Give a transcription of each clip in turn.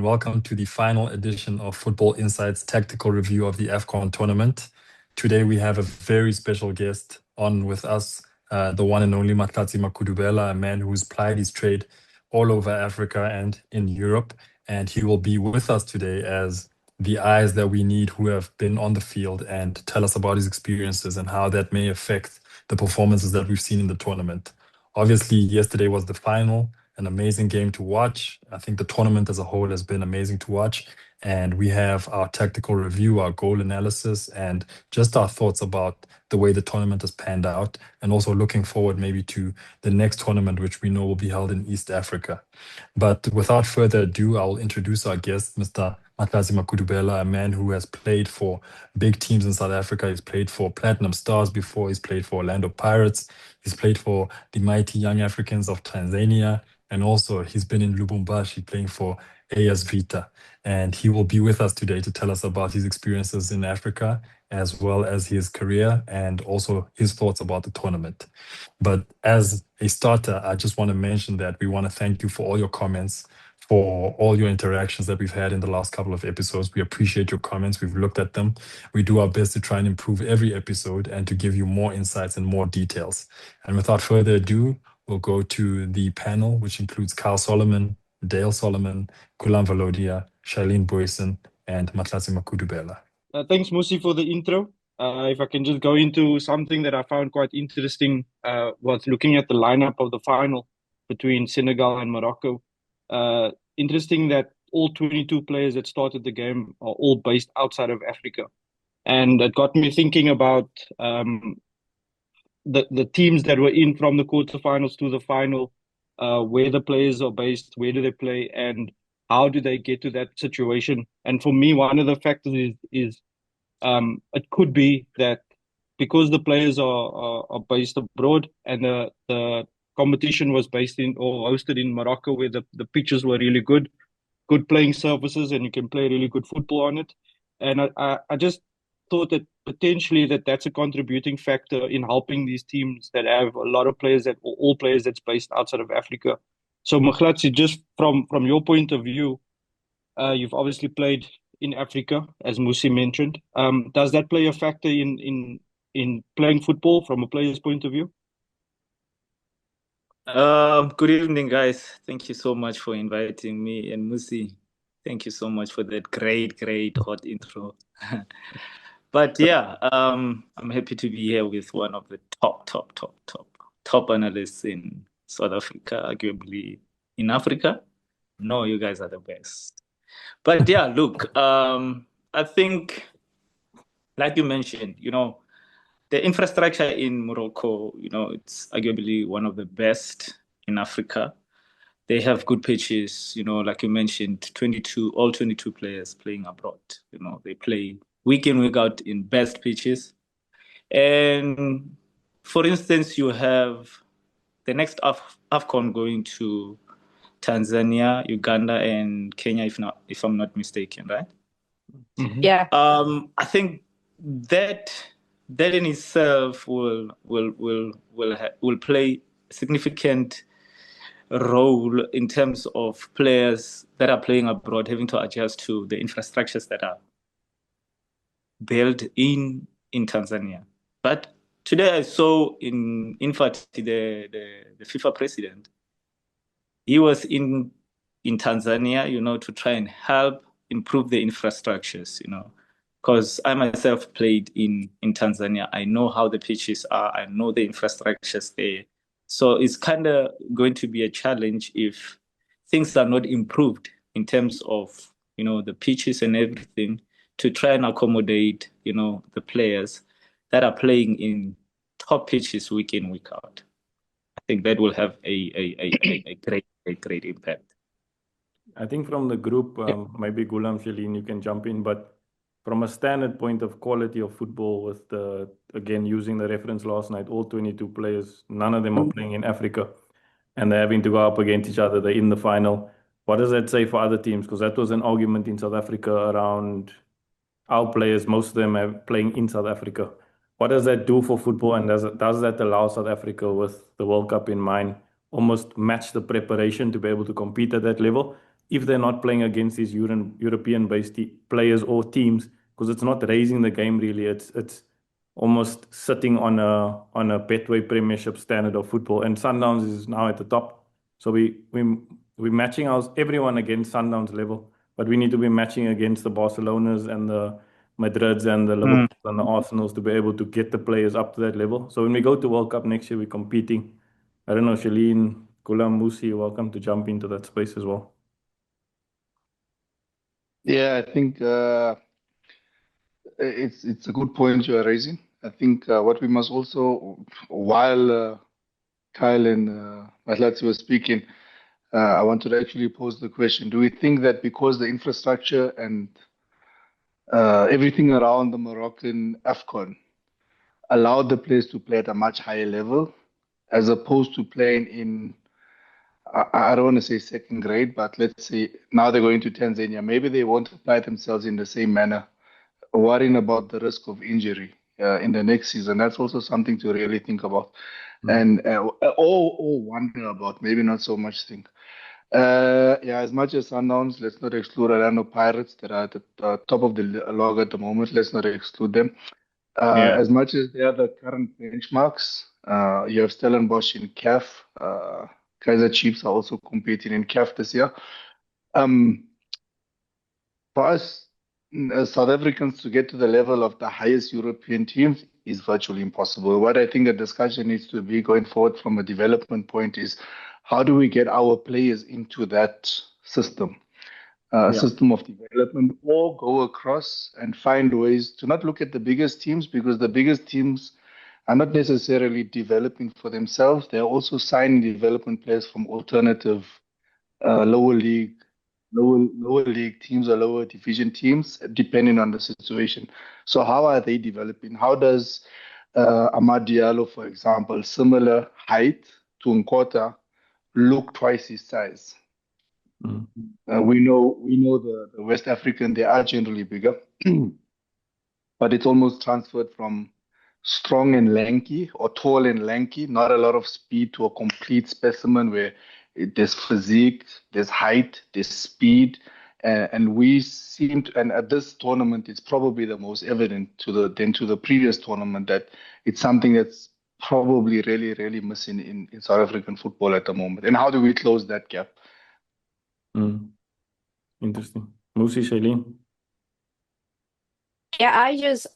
welcome to the final edition of Football Insights tactical review of the AFCON tournament. Today we have a very special guest on with us, the one and only Matlatsi Makudubela, a man who's plied his trade all over Africa and in Europe. And he will be with us today as the eyes that we need who have been on the field and tell us about his experiences and how that may affect the performances that we've seen in the tournament. Obviously, yesterday was the final, an amazing game to watch. I think the tournament as a whole has been amazing to watch. And we have our tactical review, our goal analysis, and just our thoughts about the way the tournament has panned out, and also looking forward maybe to the next tournament, which we know will be held in East Africa. But without further ado, I'll introduce our guest, Mr. Matlazi Makudubela, a man who has played for big teams in South Africa. He's played for Platinum Stars before. He's played for Orlando Pirates. He's played for the mighty Young Africans of Tanzania. And also, he's been in Lubumbashi playing for AS Vita. And he will be with us today to tell us about his experiences in Africa, as well as his career and also his thoughts about the tournament. But as a starter, I just want to mention that we want to thank you for all your comments, for all your interactions that we've had in the last couple of episodes. We appreciate your comments. We've looked at them. We do our best to try and improve every episode and to give you more insights and more details. And without further ado, we'll go to the panel, which includes Carl Solomon, Dale Solomon, Gulam Valodia, Shailene Boyson, and Matlatsi Makudubela. Thanks, Musi, for the intro. If I can just go into something that I found quite interesting, was looking at the lineup of the final between Senegal and Morocco. Interesting that all 22 players that started the game are all based outside of Africa. And it got me thinking about the teams that were in from the quarterfinals to the final, where the players are based, where do they play, and how do they get to that situation. And for me, one of the factors is it could be that because the players are based abroad and the competition was based in or hosted in Morocco, where the pitches were really good playing surfaces, and you can play really good football on it. And I just thought that potentially that's a contributing factor in helping these teams that have a lot of players all players that's based outside of Africa. So Mkhlatsi, just from your point of view, you've obviously played in Africa, as Musi mentioned. Does that play a factor in playing football from a player's point of view? Good evening, guys. Thank you so much for inviting me, and Musi, thank you so much for that great hot intro. But yeah, I'm happy to be here with one of the top analysts in South Africa, arguably in Africa. No, you guys are the best. But yeah, look, I think, like you mentioned, the infrastructure in Morocco, it's arguably one of the best in Africa. They have good pitches, like you mentioned, all 22 players playing abroad. They play week in, week out in best pitches. And for instance, you have the next AFCON going to Tanzania, Uganda, and Kenya, if I'm not mistaken, right? Mm-hmm. Yeah. I think that in itself will play a significant role in terms of players that are playing abroad having to adjust to the infrastructures that are built in Tanzania. But today I saw in fact the FIFA president. He was in Tanzania, to try and help improve the infrastructures, because I myself played in Tanzania. I know how the pitches are. I know the infrastructures there. So it's kind of going to be a challenge if things are not improved in terms of, the pitches and everything to try and accommodate, the players that are playing in top pitches week in, week out. I think that will have a great impact. I think from the group, maybe Gulam, Shailene, you can jump in, but from a standard point of quality of football, with again using the reference last night, all 22 players, none of them are playing in Africa, and they're having to go up against each other. They're in the final. What does that say for other teams? Because that was an argument in South Africa around our players, most of them are playing in South Africa. What does that do for football, and does that allow South Africa, with the World Cup in mind, almost match the preparation to be able to compete at that level? if they're not playing against these European-based players or teams, because it's not raising the game really. It's almost sitting on a Betway Premiership standard of football, and Sundowns is now at the top. So we're matching everyone against Sundowns level, but we need to be matching against the Barcelonas and the Madrids and the Liverpools and the Arsenals to be able to get the players up to that level. So when we go to World Cup next year, we're competing. I don't know, Shalene, Gulam, Musi, you're welcome to jump into that space as well. Yeah, I think it's a good point you are raising. I think what we must also, while Kyle and Mahlatsi were speaking, I wanted to actually pose the question: do we think that because the infrastructure and everything around the Moroccan AFCON allowed the players to play at a much higher level, as opposed to playing in, I don't want to say second grade, but let's say now they're going to Tanzania. Maybe they won't apply themselves in the same manner, worrying about the risk of injury in the next season. That's also something to really think about, and or wonder about. Maybe not so much think. Yeah, as much as Sundowns, let's not exclude Orlando Pirates that are at the top of the log at the moment. Let's not exclude them. As much as they are the current benchmarks, you have Stellenbosch in CAF. Kaizer Chiefs are also competing in CAF this year. For us, as South Africans, to get to the level of the highest European teams is virtually impossible. What I think the discussion needs to be going forward from a development point is how do we get our players into that system? System of development, or go across and find ways to not look at the biggest teams, because the biggest teams are not necessarily developing for themselves. They're also signing development players from alternative lower league teams or lower division teams, depending on the situation. So how are they developing? How does Amad Diallo, for example, similar height to Nkota, look twice his size? We know the West African, they are generally bigger, but it's almost transferred from strong and lanky or tall and lanky, not a lot of speed, to a complete specimen where there's physique, there's height, there's speed. And we seem to, and at this tournament, it's probably the most evident to the previous tournament that it's something that's probably really, really missing in South African football at the moment. And how do we close that gap? Interesting. Musi, Shailene? Yeah, I just,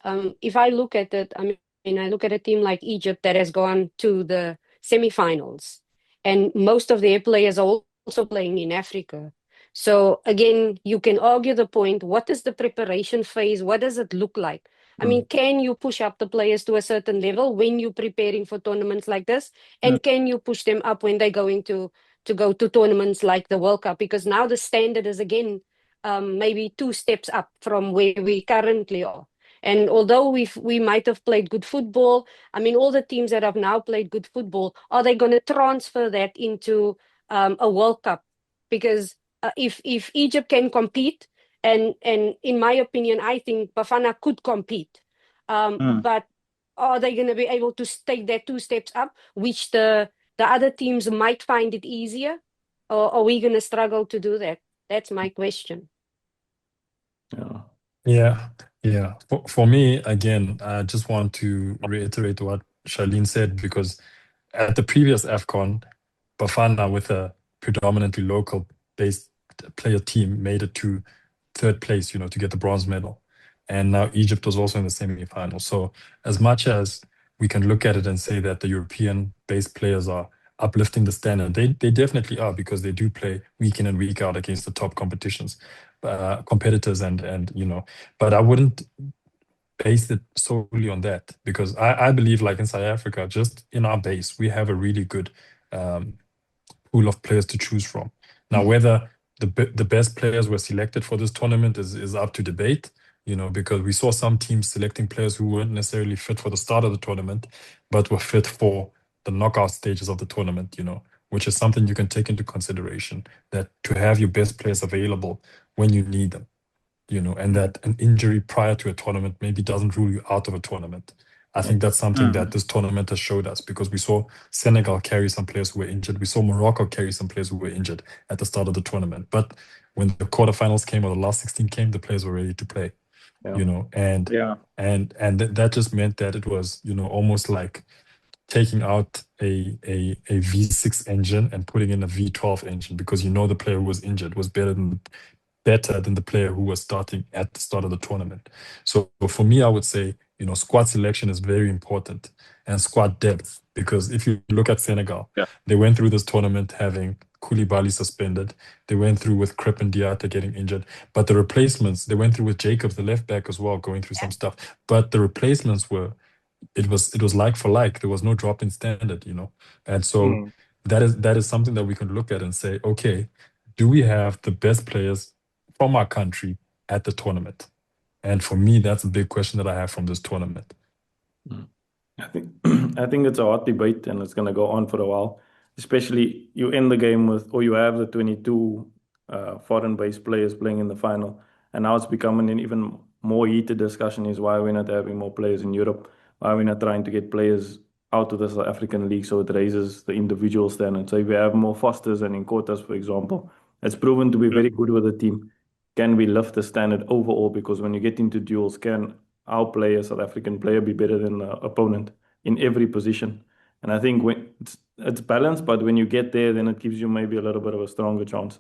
if I look at it, I mean, I look at a team like Egypt that has gone to the semifinals, and most of their players are also playing in Africa. So again, you can argue the point, what is the preparation phase? What does it look like? I mean, can you push up the players to a certain level when you're preparing for tournaments like this? And can you push them up when they're going to go to tournaments like the World Cup? Because now the standard is again maybe 2 steps up from where we currently are. And although we might have played good football, I mean, all the teams that have now played good football, are they going to transfer that into a World Cup? Because if Egypt can compete, and in my opinion, I think Bafana could compete, but are they going to be able to take that 2 steps up, which the other teams might find it easier, or are we going to struggle to do that? That's my question. Yeah. For me, again, I just want to reiterate what Charlene said, because at the previous AFCON, Bafana, with a predominantly local-based player team, made it to 3rd place, to get the bronze medal. And now Egypt was also in the semi-final. So as much as we can look at it and say that the European-based players are uplifting the standard, they definitely are, because they do play week in and week out against the top competitors, and but I wouldn't base it solely on that, because I believe, like in South Africa, just in our base, we have a really good pool of players to choose from. Now, whether the best players were selected for this tournament is up to debate, because we saw some teams selecting players who weren't necessarily fit for the start of the tournament, but were fit for the knockout stages of the tournament, which is something you can take into consideration, that to have your best players available when you need them, and that an injury prior to a tournament maybe doesn't rule you out of a tournament. I think that's something that this tournament has showed us, because we saw Senegal carry some players who were injured. We saw Morocco carry some players who were injured at the start of the tournament. But when the quarterfinals came or the last 16 came, the players were ready to play. Yeah. You know, and Yeah. that just meant that it was, you know, almost like taking out a V6 engine and putting in a V12 engine, because you know the player who was injured was better than the player who was starting at the start of the tournament. So for me, I would say, you know, squad selection is very important, and squad depth, because if you look at Senegal, Yeah. they went through this tournament having Koulibaly suspended. They went through with Krep and Diatta getting injured, but the replacements, they went through with Jacobs, the left back, as well, going through some stuff. But the replacements were, it was like for like. There was no drop in standard, you know. And so that is something that we can look at and say, okay, do we have the best players from our country at the tournament? And for me, that's a big question that I have from this tournament. I think I think it's a hot debate, and it's going to go on for a while. Especially you end the game with, or you have the 22 foreign-based players playing in the final, and now it's becoming an even more heated discussion. Is why we're not having more players in Europe? Why we're not trying to get players out of the South African league so it raises the individual standard? So if we have more Fosters and Nkotas, for example, it's proven to be very good with the team. Can we lift the standard overall? Because when you get into duels, can our player, South African player, be better than the opponent in every position? And I think when it's balanced, but when you get there, then it gives you maybe a little bit of a stronger chance.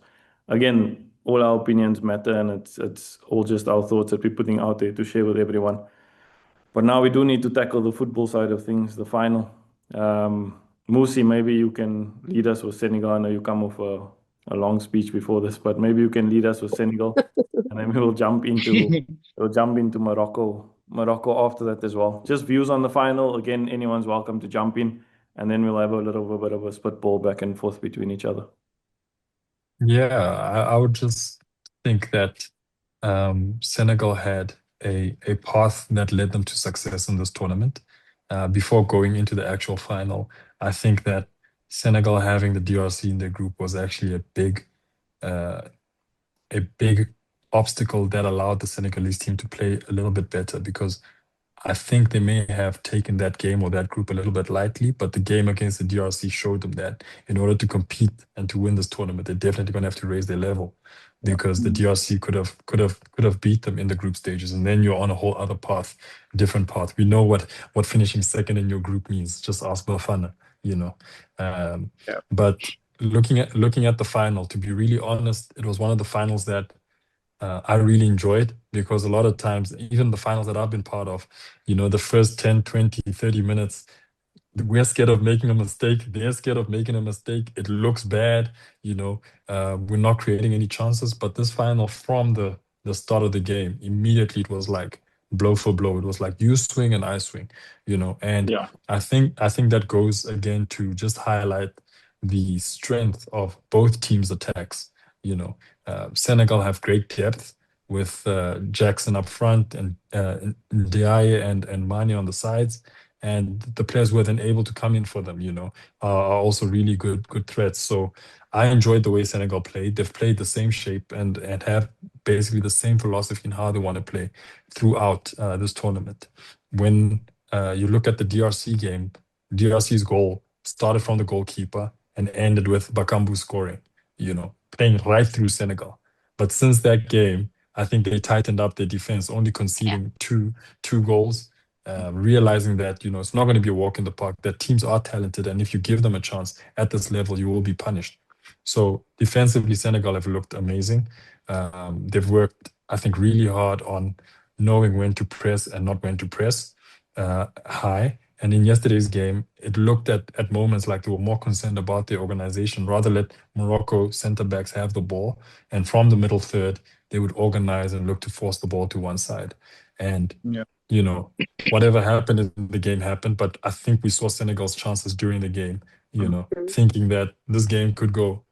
Again, all our opinions matter, and it's all just our thoughts that we're putting out there to share with everyone. But now we do need to tackle the football side of things, the final. Musi, maybe you can lead us with Senegal. I know you come off a long speech before this, but maybe you can lead us with Senegal, and then we'll jump into Morocco after that as well. Just views on the final. Again, anyone's welcome to jump in, and then we'll have a little bit of a spitball back and forth between each other. Yeah, I would just think that Senegal had a path that led them to success in this tournament. Before going into the actual final, I think that Senegal having the DRC in their group was actually uh, a big obstacle that allowed the Senegalese team to play a little bit better, because I think they may have taken that game or that group a little bit lightly, but the game against the DRC showed them that in order to compete and to win this tournament, they're definitely going to have to raise their level, because the DRC could have beat them in the group stages, and then you're on a whole other path, different path. We know what finishing second in your group means. Just ask Bafana, you know. But looking at the final, to be really honest, it was one of the finals that I really enjoyed, because a lot of times, even the finals that I've been part of, you know, the first 10, 20, 30 minutes, we're scared of making a mistake. They're scared of making a mistake. It looks bad, you know, we're not creating any chances. But this final, from the start of the game, immediately it was like blow for blow. It was like you swing and I swing, you know. And I think that goes again to just highlight the strength of both teams' attacks, you know. Senegal have great depth with Jackson up front and Ndiaye and Mane on the sides, and the players who are then able to come in for them, you know, are also really good threats. So I enjoyed the way Senegal played. They've played the same shape and have basically the same philosophy in how they want to play throughout this tournament. When you look at the DRC game, DRC's goal started from the goalkeeper and ended with Bakambu scoring, you know, playing right through Senegal. But since that game, I think they tightened up their defense, only conceding two goals, realizing that, you know, it's not going to be a walk in the park, that teams are talented, and if you give them a chance at this level, you will be punished. So defensively, Senegal have looked amazing. They've worked, I think, really hard on knowing when to press and not when to press high. And in yesterday's game, it looked at moments like they were more concerned about their organization, rather let Morocco center backs have the ball. And from the middle third, they would organize and look to force the ball to one side. And, you know, whatever happened in the game happened. But I think we saw Senegal's chances during the game, you know, thinking that this game could go,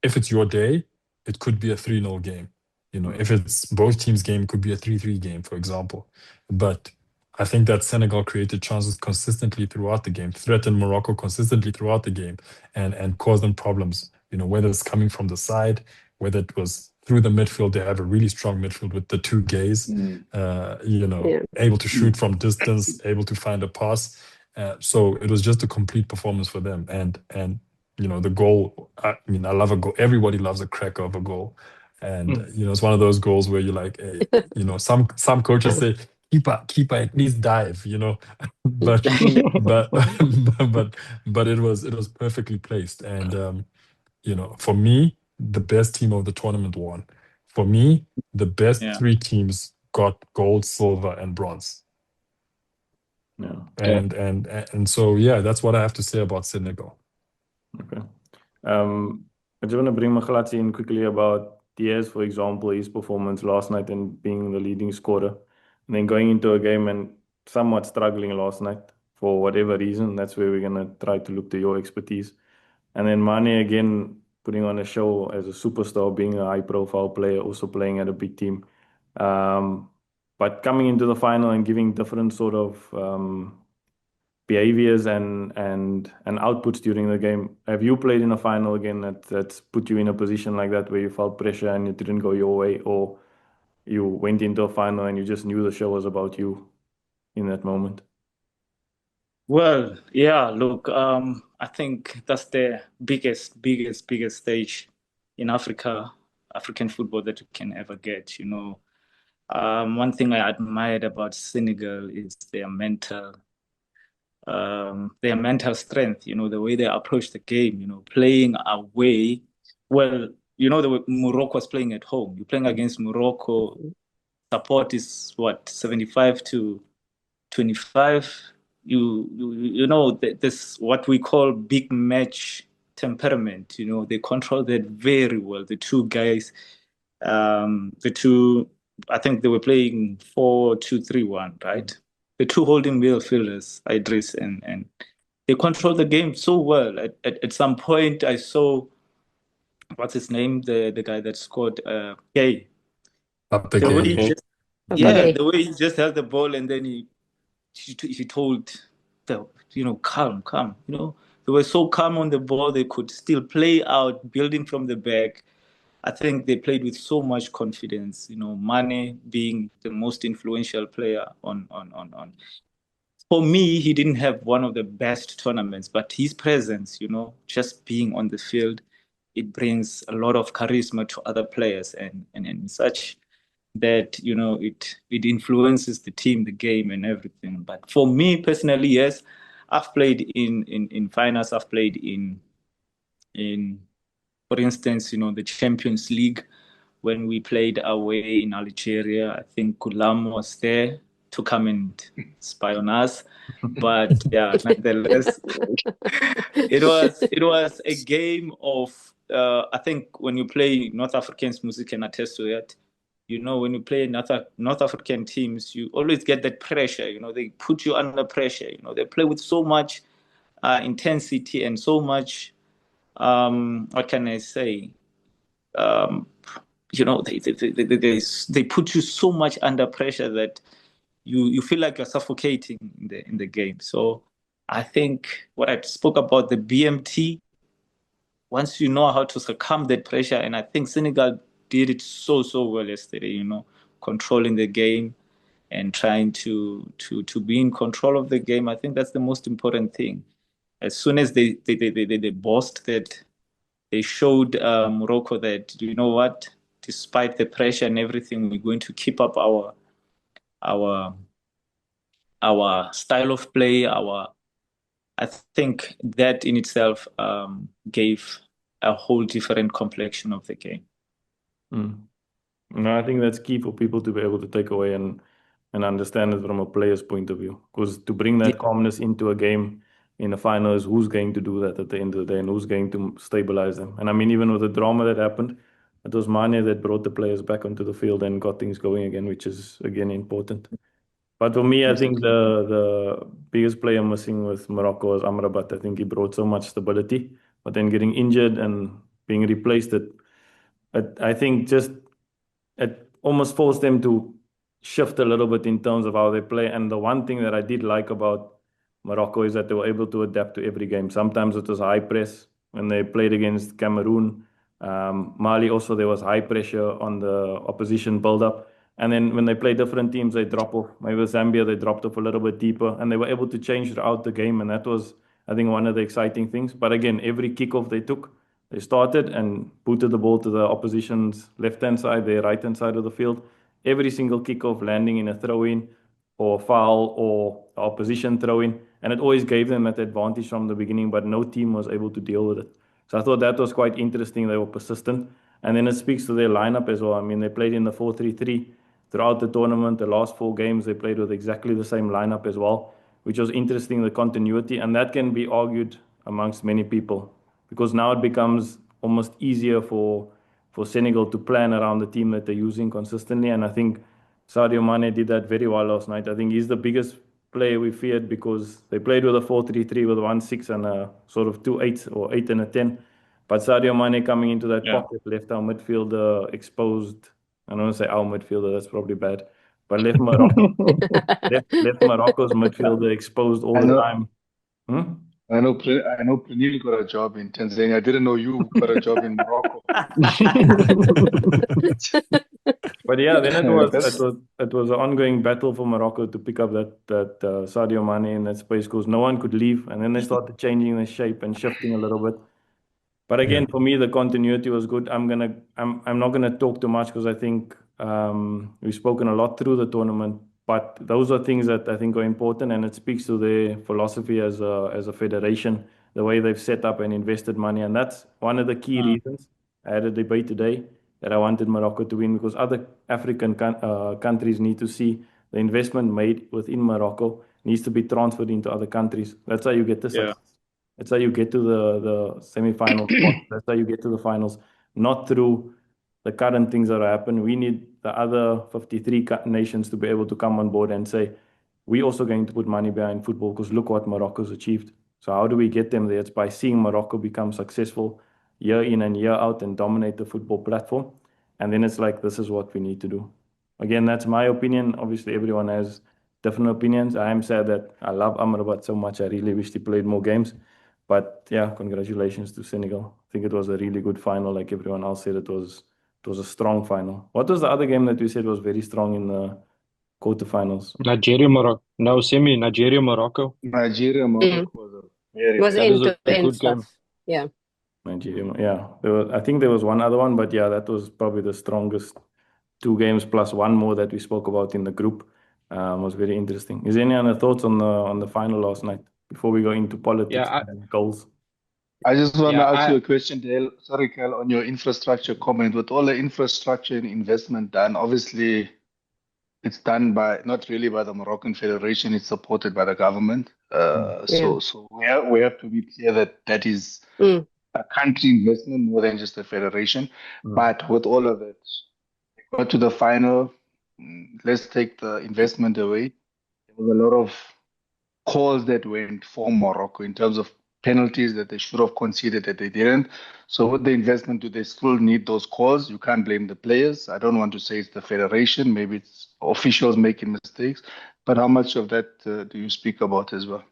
if it's your day, it could be a 3-0 game. You know, if it's both teams' game, it could be a 3-3 game, for example. But I think that Senegal created chances consistently throughout the game, threatened Morocco consistently throughout the game, and caused them problems. You know, whether it's coming from the side, whether it was through the midfield. They have a really strong midfield with the two gays, you know, able to shoot from distance, able to find a pass. So it was just a complete performance for them. And the goal. I mean, I love a goal. Everybody loves a cracker of a goal, and it's one of those goals where you're like, some coaches say keeper at least dive, but but but it was perfectly placed, and for me, the best team of the tournament won. For me, the best Yeah. three teams got gold, silver, and bronze. Yeah. And so yeah, that's what I have to say about Senegal. Okay. I just want to bring Maglatsi in quickly about Diaz, for example, his performance last night and being the leading scorer, and then going into a game and somewhat struggling last night for whatever reason. That's where we're gonna try to look to your expertise. And then Mane again putting on a show as a superstar, being a high-profile player, also playing at a big team. But coming into the final and giving different sort of behaviors and outputs during the game. Have you played in a final again that's put you in a position like that where you felt pressure and it didn't go your way, or you went into a final and you just knew the show was about you in that moment? Well, yeah, look, I think that's the biggest stage in African football that you can ever get, One thing I admired about Senegal is their mental strength, the way they approach the game, playing away. Well, the way Morocco was playing at home. You're playing against Morocco. Support is what, 75 to 25. This what we call big match temperament. They control that very well. The two guys, I think they were playing 4-2-3-1, right? The two holding midfielders, Idris and they control the game so well. At some point, I saw what's his name, the guy that scored, Gay. Up The way he again. just, Okay. the way he just held the ball and then he told the calm. They were so calm on the ball. They could still play out, building from the back. I think they played with so much confidence. Mane being the most influential player on. For me, he didn't have one of the best tournaments, but his presence, just being on the field, it brings a lot of charisma to other players and such that it influences the team, the game, and everything. But for me personally, yes, I've played in finals. I've played in for instance, the Champions League when we played away in Algeria. I think Gulam was there to come and spy on us. But yeah, nonetheless, it was a game of I think when you play North Africans, music can attest to that. When you play North African teams, you always get that pressure. They put you under pressure. They play with so much intensity and so much. What can I say? Um, they put you so much under pressure that you feel like you're suffocating in the game. So I think what I spoke about the BMT, once you know how to succumb that pressure, and I think Senegal did it so well yesterday, controlling the game and trying to be in control of the game. I think that's the most important thing. As soon as they bossed that, they showed Morocco that, you know what, despite the pressure and everything, we're going to keep up our style of play. I think that in itself gave a whole different complexion of the game. No, I think that's key for people to be able to take away and understand it from a player's point of view. Because to bring that calmness into a game in the final is who's going to do that at the end of the day and who's going to stabilize them. And I mean, even with the drama that happened, it was Mane that brought the players back onto the field and got things going again, which is again important. But for me, I think the biggest player missing with Morocco was Amrabat. I think he brought so much stability, but then getting injured and being replaced, I think just it almost forced them to shift a little bit in terms of how they play. And the one thing that I did like about Morocco is that they were able to adapt to every game. Sometimes it was high press when they played against Cameroon. Mali also, there was high pressure on the opposition build-up. And then when they play different teams, they drop off. Maybe with Zambia, they dropped off a little bit deeper. And they were able to change throughout the game. And that was I think, one of the exciting things. But again, every kickoff they took, they started and booted the ball to the opposition's left-hand side, their right-hand side of the field. Every single kickoff landing in a throw-in or foul or opposition throw-in. And it always gave them that advantage from the beginning, but no team was able to deal with it. So I thought that was quite interesting. They were persistent. And then it speaks to their lineup as well. I mean, they played in the 4-3-3 throughout the tournament. The last 4 games, they played with exactly the same lineup as well, which was interesting, the continuity. And that can be argued amongst many people because now it becomes almost easier for Senegal to plan around the team that they're using consistently. And I think Sadio Mane did that very well last night. I think he's the biggest player we feared because they played with a 4-3-3 with 1-6 and a sort of 2-8 or 8 and a 10. But Sadio Mane coming into that pocket, left our midfielder exposed. I don't want to say our midfielder, that's probably bad. But left Morocco's midfielder exposed all the time. I know Pranil got a job in Tanzania. I didn't know you got a job in Morocco. But yeah, then it was an ongoing battle for Morocco to pick up that Sadio Mane in that space because no one could leave, and then they started changing the shape and shifting a little bit. But again, for me, the continuity was good. I'm not gonna talk too much because I think we've spoken a lot through the tournament. But those are things that I think are important, and it speaks to their philosophy as a federation, the way they've set up and invested money, and that's one of the key reasons. I had a debate today that I wanted Morocco to win because other African countries need to see the investment made within Morocco needs to be transferred into other countries. That's how you get the success. That's how you get to the semi-final spot. That's how you get to the finals, not through the current things that are happening. We need the other 53 nations to be able to come on board and say, we're also going to put money behind football because look what Morocco's achieved. So how do we get them there? It's by seeing Morocco become successful year in and year out and dominate the football platform. And then it's like, this is what we need to do. Again, that's my opinion. Obviously, everyone has different opinions. I am sad that I love Amrabat so much. I really wish he played more games. But yeah, congratulations to Senegal. I think it was a really good final. Like everyone else said, it was a strong final. What was the other game that we said was very strong in the quarterfinals? Nigeria, Morocco. No, semi. Nigeria, Morocco. Nigeria, Morocco was a very was end good game. Yeah. Nigeria, yeah. I think there was one other one, but yeah, that was probably the strongest 2 games plus one more that we spoke about in the group. Was very interesting. Is there any other thoughts on the final last night before we go into politics and goals? I just want to ask you a question, Dale. Sorry, Kel, on your infrastructure comment. With all the infrastructure and investment done, obviously it's done by not really by the Moroccan Federation. It's supported by the government. So we have to be clear that is a country investment more than just a federation. But with all of it, we got to the final. Let's take the investment away. There was a lot of calls that went for Morocco in terms of penalties that they should have conceded that they didn't. So with the investment, do they still need those calls? You can't blame the players. I don't want to say it's the federation. Maybe it's officials making mistakes. But how much of that do you speak about as well?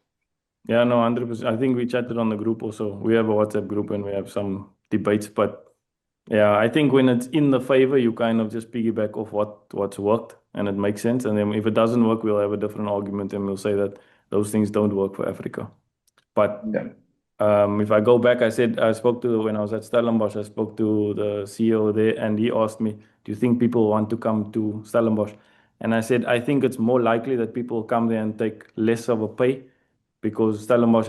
Yeah, no, 100%. I think we chatted on the group also. We have a WhatsApp group and we have some debates. But yeah, I think when it's in the favor, you kind of just piggyback off what's worked and it makes sense. And then if it doesn't work, we'll have a different argument and we'll say that those things don't work for Africa. But if I go back, when I was at Stellenbosch, I spoke to the CEO there and he asked me, do you think people want to come to Stellenbosch? And I said, I think it's more likely that people come there and take less of a pay because Stellenbosch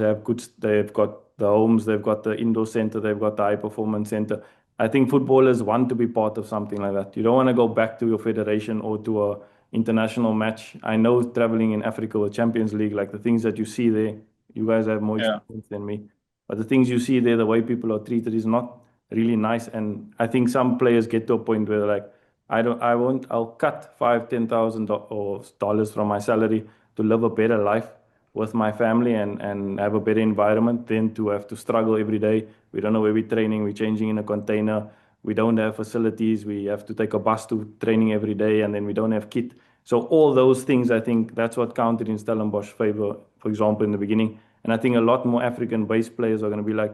they've got the homes, they've got the indoor center, they've got the high performance center. I think footballers want to be part of something like that. You don't want to go back to your federation or to a international match. I know traveling in Africa with Champions League, like the things that you see there, you guys have more experience than me. But the things you see there, the way people are treated is not really nice. And I think some players get to a point where they're like, I'll cut $5,000-$10,000 from my salary to live a better life with my family and have a better environment than to have to struggle every day. We don't know where we're training, we're changing in a container, we don't have facilities, we have to take a bus to training every day, and then we don't have kit. So all those things, I think that's what counted in Stellenbosch favor, for example, in the beginning. And I think a lot more African-based players are going to be like,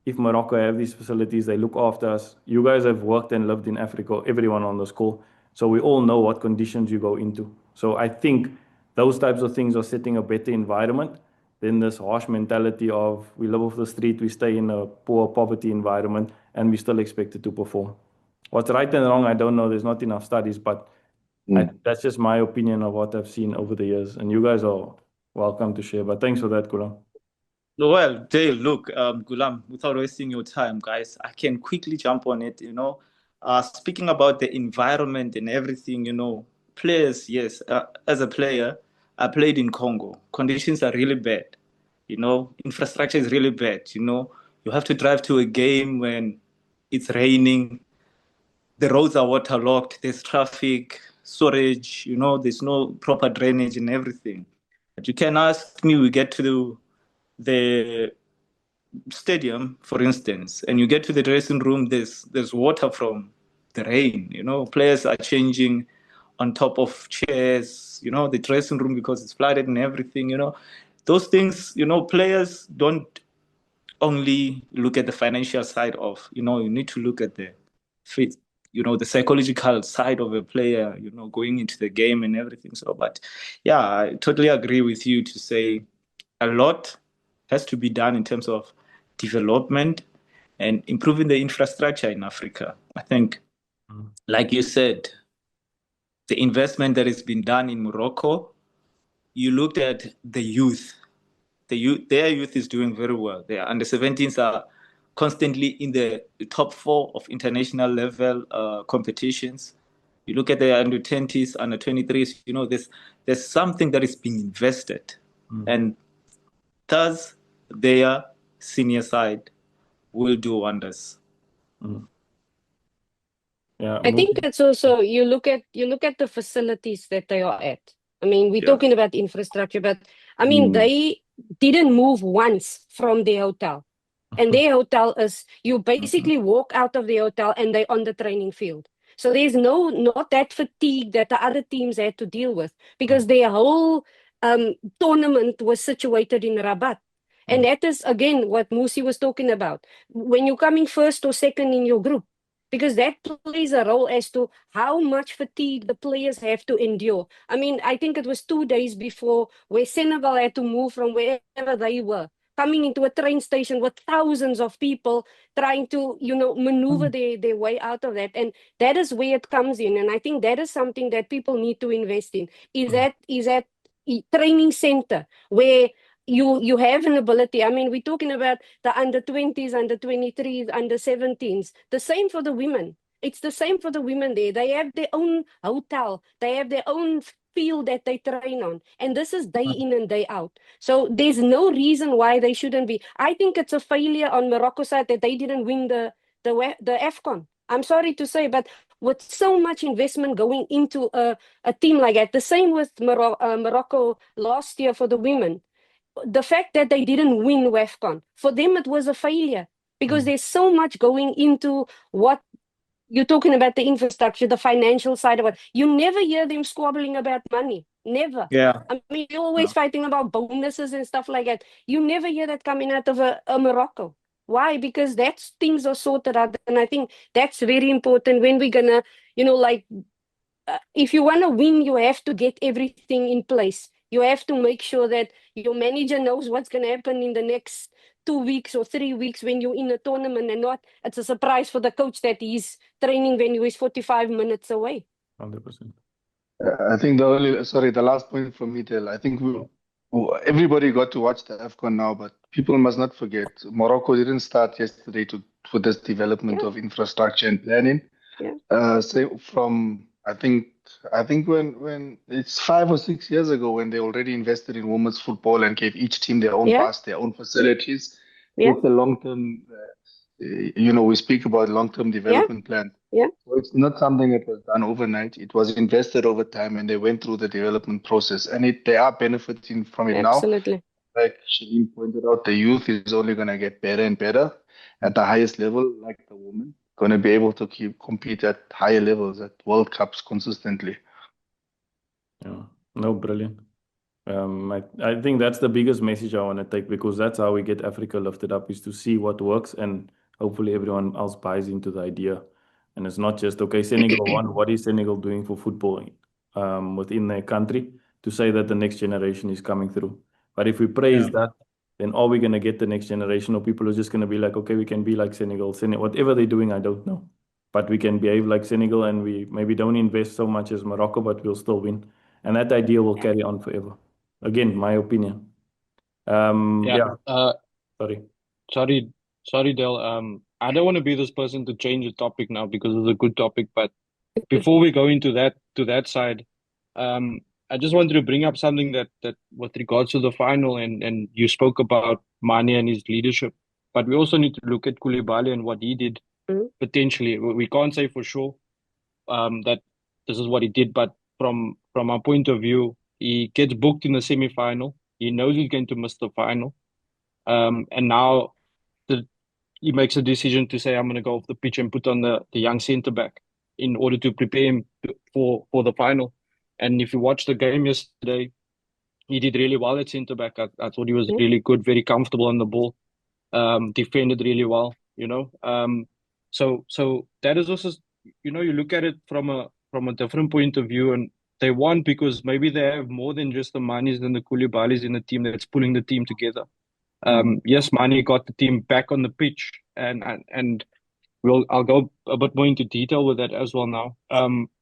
if Morocco have these facilities, they look after us. You guys have worked and lived in Africa, everyone on this call. So we all know what conditions you go into. So I think those types of things are setting a better environment. then this harsh mentality of we live off the street, we stay in a poor poverty environment, and we still expected to perform. What's right and wrong, I don't know. There's not enough studies, but that's just my opinion of what I've seen over the years. And you guys are welcome to share. But thanks for that, Gulam. Well, Dale, look, Gulam, without wasting your time, guys, I can quickly jump on it. Speaking about the environment and everything, players, yes, as a player, I played in Congo. Conditions are really bad. Infrastructure is really bad. You have to drive to a game when it's raining. The roads are waterlogged. There's traffic, storage. There's no proper drainage and everything. But you can ask me, we get to the stadium, for instance, and you get to the dressing room, there's water from the rain. Players are changing on top of chairs, the dressing room because it's flooded and everything. Those things, players don't only look at the financial side of, you need to look at the fit, the psychological side of a player, going into the game and everything. So, but yeah, I totally agree with you to say a lot has to be done in terms of development and improving the infrastructure in Africa. I think, like you said, the investment that has been done in Morocco, you looked at the youth. Their youth is doing very well. Their under-17s are constantly in the top 4 of international level competitions. You look at the under-20s, under-23s, there's something that is being invested. And thus, their senior side will do wonders. Yeah, I think it's also you look at the facilities that they are at. I mean, we're talking about infrastructure, but I mean they didn't move once from their hotel. And their hotel is you basically walk out of the hotel and they're on the training field. So there's not that fatigue that the other teams had to deal with because their whole tournament was situated in Rabat. And that is, again, what Musi was talking about. When you're coming first or second in your group, because that plays a role as to how much fatigue the players have to endure. I mean, I think it was 2 days before where Senegal had to move from wherever they were, coming into a train station with thousands of people trying to, maneuver their way out of that. And that is where it comes in. And I think that is something that people need to invest in, is that training center where you have an ability. I mean, we're talking about the under-20s, under-23s, under-17s. The same for the women. It's the same for the women there. They have their own hotel. They have their own field that they train on. And this is day in and day out. So there's no reason why they shouldn't be. I think it's a failure on Morocco's side that they didn't win the AFCON. I'm sorry to say, but with so much investment going into a team like that, the same with Morocco last year for the women. The fact that they didn't win AFCON, for them it was a failure because there's so much going into what you're talking about, the infrastructure, the financial side of it. You never hear them squabbling about money. Never. Yeah. I mean, you're always fighting about bonuses and stuff like that. You never hear that coming out of a Morocco. Why? Because things are sorted out. And I think that's very important when we're going to, if you want to win, you have to get everything in place. You have to make sure that your manager knows what's going to happen in the next 2 weeks or 3 weeks when you're in a tournament, and not it's a surprise for the coach that he's training when he's 45 minutes away. 100%. I think the last point for me, Tel, I think everybody got to watch the AFCON now, but people must not forget Morocco didn't start yesterday for this development of infrastructure and planning. I think when it's 5 or 6 years ago when they already invested in women's football and gave each team their own bus, their own facilities. With the long-term, we speak about long-term development plan. So it's not something that was done overnight. It was invested over time, and they went through the development process, and they are benefiting from it now. Absolutely. Like Shireen pointed out, the youth is only going to get better and better at the highest level, like the women. Going to be able to compete at higher levels at World Cups consistently. Yeah, no, brilliant. I think that's the biggest message I want to take, because that's how we get Africa lifted up, is to see what works, and hopefully everyone else buys into the idea. And it's not just, okay, Senegal won. What is Senegal doing for football within their country to say that the next generation is coming through? But if we praise that, then are we going to get the next generation, or people are just going to be like, okay, we can be like Senegal, whatever they're doing, I don't know. But we can behave like Senegal, and we maybe don't invest so much as Morocco, but we'll still win. And that idea will carry on forever. Again, my opinion. Yeah. Sorry. Sorry, Del. I don't want to be this person to change the topic now because it's a good topic, but before we go into that side, I just wanted to bring up something that with regards to the final, and you spoke about Mane and his leadership, but we also need to look at Koulibaly and what he did potentially. We can't say for sure that this is what he did, but from our point of view, he gets booked in the semi-final. He knows he's going to miss the final, and now he makes a decision to say, I'm going to go off the pitch and put on the young centre back in order to prepare him for the final. And if you watch the game yesterday, he did really well at centre back. I thought he was really good, very comfortable on the ball, defended really well, you know. So that is also, you know, you look at it from a different point of view, and they won because maybe they have more than just the Manis and the Koulibalys in the team that's pulling the team together. Yes, Mane got the team back on the pitch, and I'll go a bit more into detail with that as well now.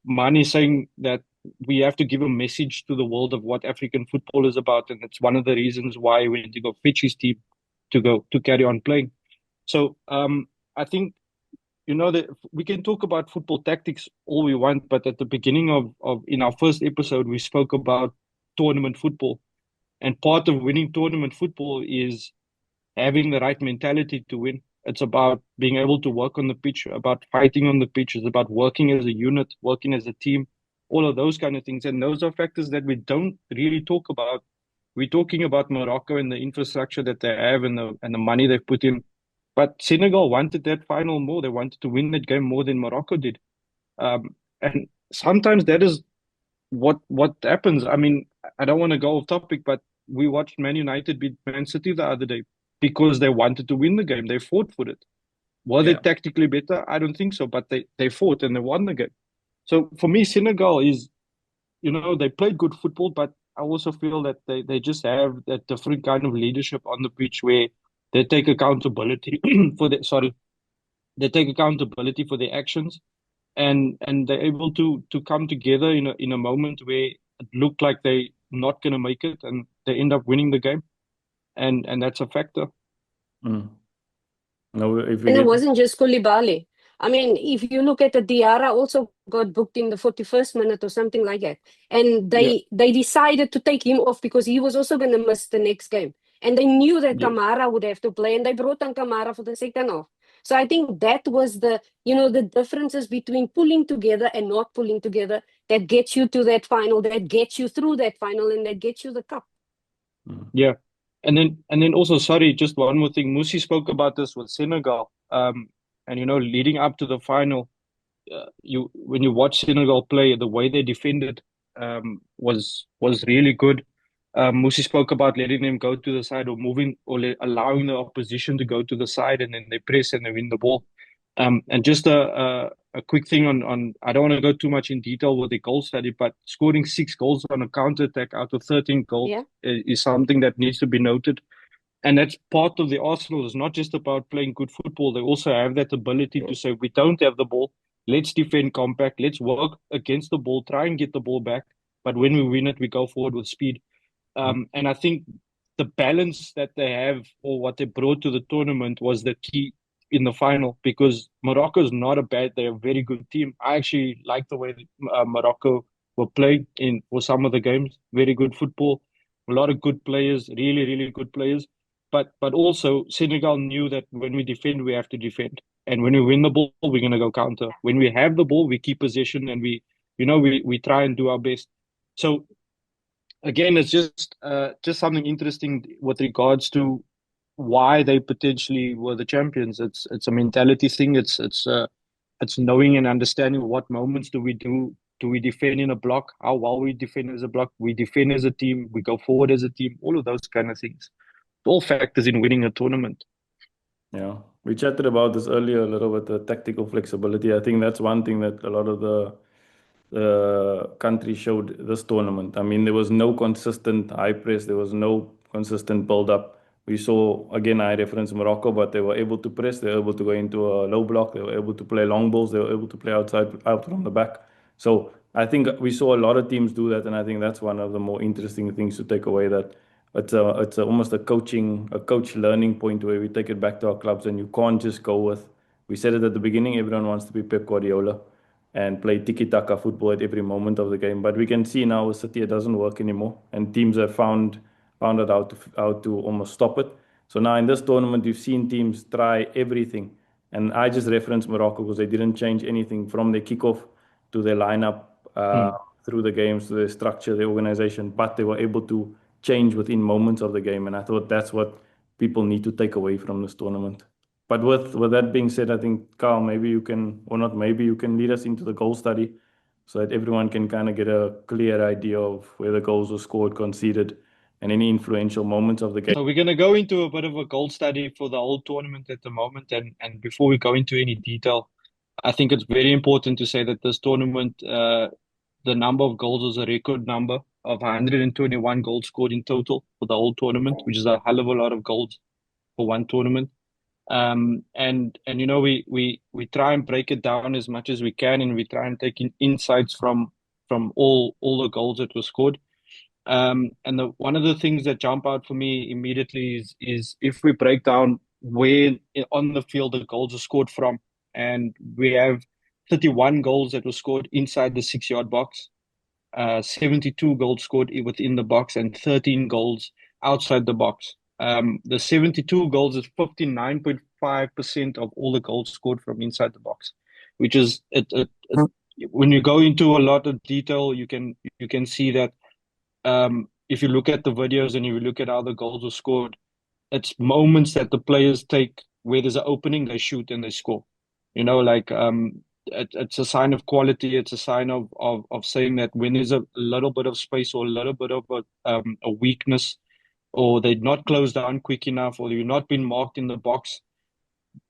Mane is saying that we have to give a message to the world of what African football is about, and it's one of the reasons why we need to go fetch his team to carry on playing. So I think, you know, that we can talk about football tactics all we want, but at the beginning of in our first episode we spoke about tournament football, and part of winning tournament football is having the right mentality to win. It's about being able to work on the pitch, about fighting on the pitch. It's about working as a unit, working as a team, all of those kind of things. And those are factors that we don't really talk about. We're talking about Morocco and the infrastructure that they have and the money they've put in. But Senegal wanted that final more. They wanted to win that game more than Morocco did. And sometimes that is what happens. I mean, I don't want to go off topic, but we watched Man United beat Man City the other day because they wanted to win the game. They fought for it. Were they tactically better? I don't think so, but they fought and they won the game. So for me, Senegal is, you know, they played good football, but I also feel that they just have that different kind of leadership on the pitch where they take accountability they take accountability for their actions, and they're able to come together in a moment where it looked like they not going to make it, and they end up winning the game, and that's a factor. No, And it wasn't just Koulibaly. I mean, if you look at the Diarra also got booked in the 41st minute or something like that. And they decided to take him off because he was also going to miss the next game. And they knew that Kamara would have to play, and they brought on Kamara for the second half. So I think that was the differences between pulling together and not pulling together that gets you to that final, that gets you through that final, and that gets you the cup. Yeah. And then also, sorry, just one more thing. Musi spoke about this with Senegal. And you know, leading up to the final, when you watch Senegal play, the way they defended was really good. Musi spoke about letting them go to the side or moving or allowing the opposition to go to the side, and then they press and they win the ball. And just a quick thing on I don't want to go too much in detail with the goal study, but scoring 6 goals on a counter attack out of 13 goals is something that needs to be noted. And that's part of the Arsenal. It's not just about playing good football. They also have that ability to say, we don't have the ball. Let's defend compact. Let's work against the ball, try and get the ball back. But when we win it, we go forward with speed. And I think the balance that they have, or what they brought to the tournament, was the key in the final, because Morocco is not they're a very good team. I actually like the way Morocco were playing for some of the games. Very good football. A lot of good players, really, really good players. But also Senegal knew that when we defend, we have to defend. And when we win the ball, we're going to go counter. When we have the ball, we keep possession, and we try and do our best. So again, it's just something interesting with regards to why they potentially were the champions. It's a mentality thing. It's knowing and understanding what moments do we defend in a block, how well we defend as a block, we defend as a team, we go forward as a team, all of those kind of things. All factors in winning a tournament. Yeah, we chatted about this earlier a little bit, the tactical flexibility. I think that's one thing that a lot of the country showed this tournament. I mean, there was no consistent high press. There was no consistent build-up. We saw, again, I reference Morocco, but they were able to press, they were able to go into a low block, they were able to play long balls, they were able to play out from the back. So I think we saw a lot of teams do that, and I think that's one of the more interesting things to take away, that it's almost a coach learning point where we take it back to our clubs, and you can't just go with, we said it at the beginning, everyone wants to be Pep Guardiola and play tiki-taka football at every moment of the game. But we can see now with City it doesn't work anymore, and teams have found out how to almost stop it. So now in this tournament, you've seen teams try everything. And I just referenced Morocco because they didn't change anything from their kickoff to their lineup, through the games, to their structure, their organization, but they were able to change within moments of the game. And I thought that's what people need to take away from this tournament. But with that being said, I think, Carl, maybe you can, or not maybe, you can lead us into the goal study so that everyone can kind of get a clear idea of where the goals were scored, conceded, and any influential moments of the game. So we're going to go into a bit of a goal study for the whole tournament at the moment. And before we go into any detail, I think it's very important to say that this tournament, the number of goals was a record number of 121 goals scored in total for the whole tournament, which is a hell of a lot of goals for one tournament. And you know, we try and break it down as much as we can, and we try and take in insights from all the goals that were scored. And one of the things that jump out for me immediately is if we break down where on the field the goals are scored from, and we have 31 goals that were scored inside the 6-yard box, 72 goals scored within the box, and 13 goals outside the box. The 72 goals is 59.5% of all the goals scored from inside the box, which is when you go into a lot of detail, you can see that if you look at the videos and you look at how the goals were scored, it's moments that the players take where there's an opening, they shoot and they score. You know, like it's a sign of quality. It's a sign of saying that when there's a little bit of space or a little bit of a weakness, or they're not closed down quick enough, or you're not been marked in the box,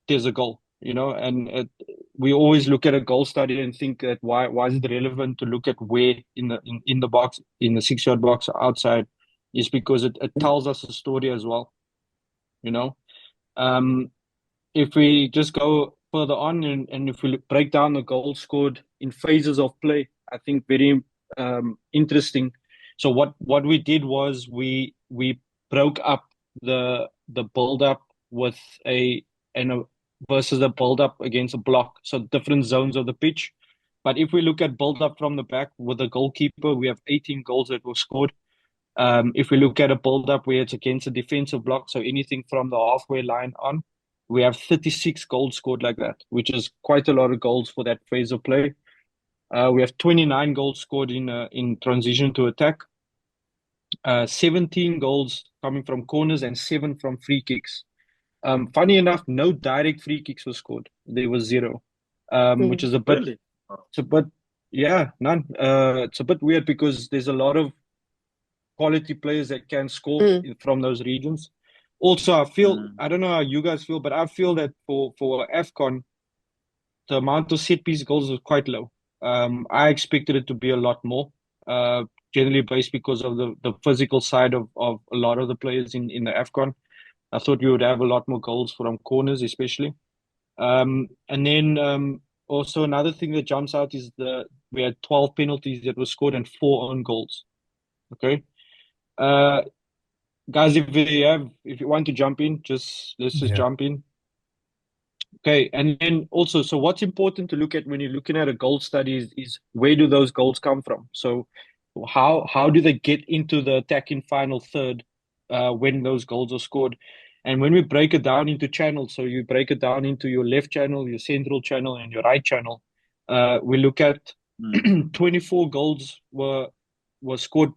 there's a goal, you know. And we always look at a goal study and think that why is it relevant to look at where in the box, in the 6-yard box or outside, is because it tells us a story as well, you know. If we just go further on and if we break down the goals scored in phases of play, I think very interesting. So what we did was we broke up the build up with versus the build up against a block, so different zones of the pitch. But if we look at build up from the back with the goalkeeper, we have 18 goals that were scored. If we look at a build up where it's against a defensive block, so anything from the halfway line on, we have 36 goals scored like that, which is quite a lot of goals for that phase of play. We have 29 goals scored in transition to attack. 17 goals coming from corners and 7 from free kicks. Funny enough, no direct free kicks were scored. There was 0, which is a bit. Really? It's a bit, yeah, none. It's a bit weird because there's a lot of quality players that can score from those regions. Also, I feel, I don't know how you guys feel, but I feel that for AFCON, the amount of set piece goals was quite low. I expected it to be a lot more, generally based because of the physical side of a lot of the players in the AFCON. I thought we would have a lot more goals from corners, especially. And then also another thing that jumps out is we had 12 penalties that were scored and 4 own goals. Okay. Guys, if you want to jump in, let's just jump in. Okay, and then also, so what's important to look at when you're looking at a goal study is where do those goals come from? So how do they get into the attacking final third when those goals are scored? And when we break it down into channels, so you break it down into your left channel, your central channel, and your right channel, we look at 24 goals were scored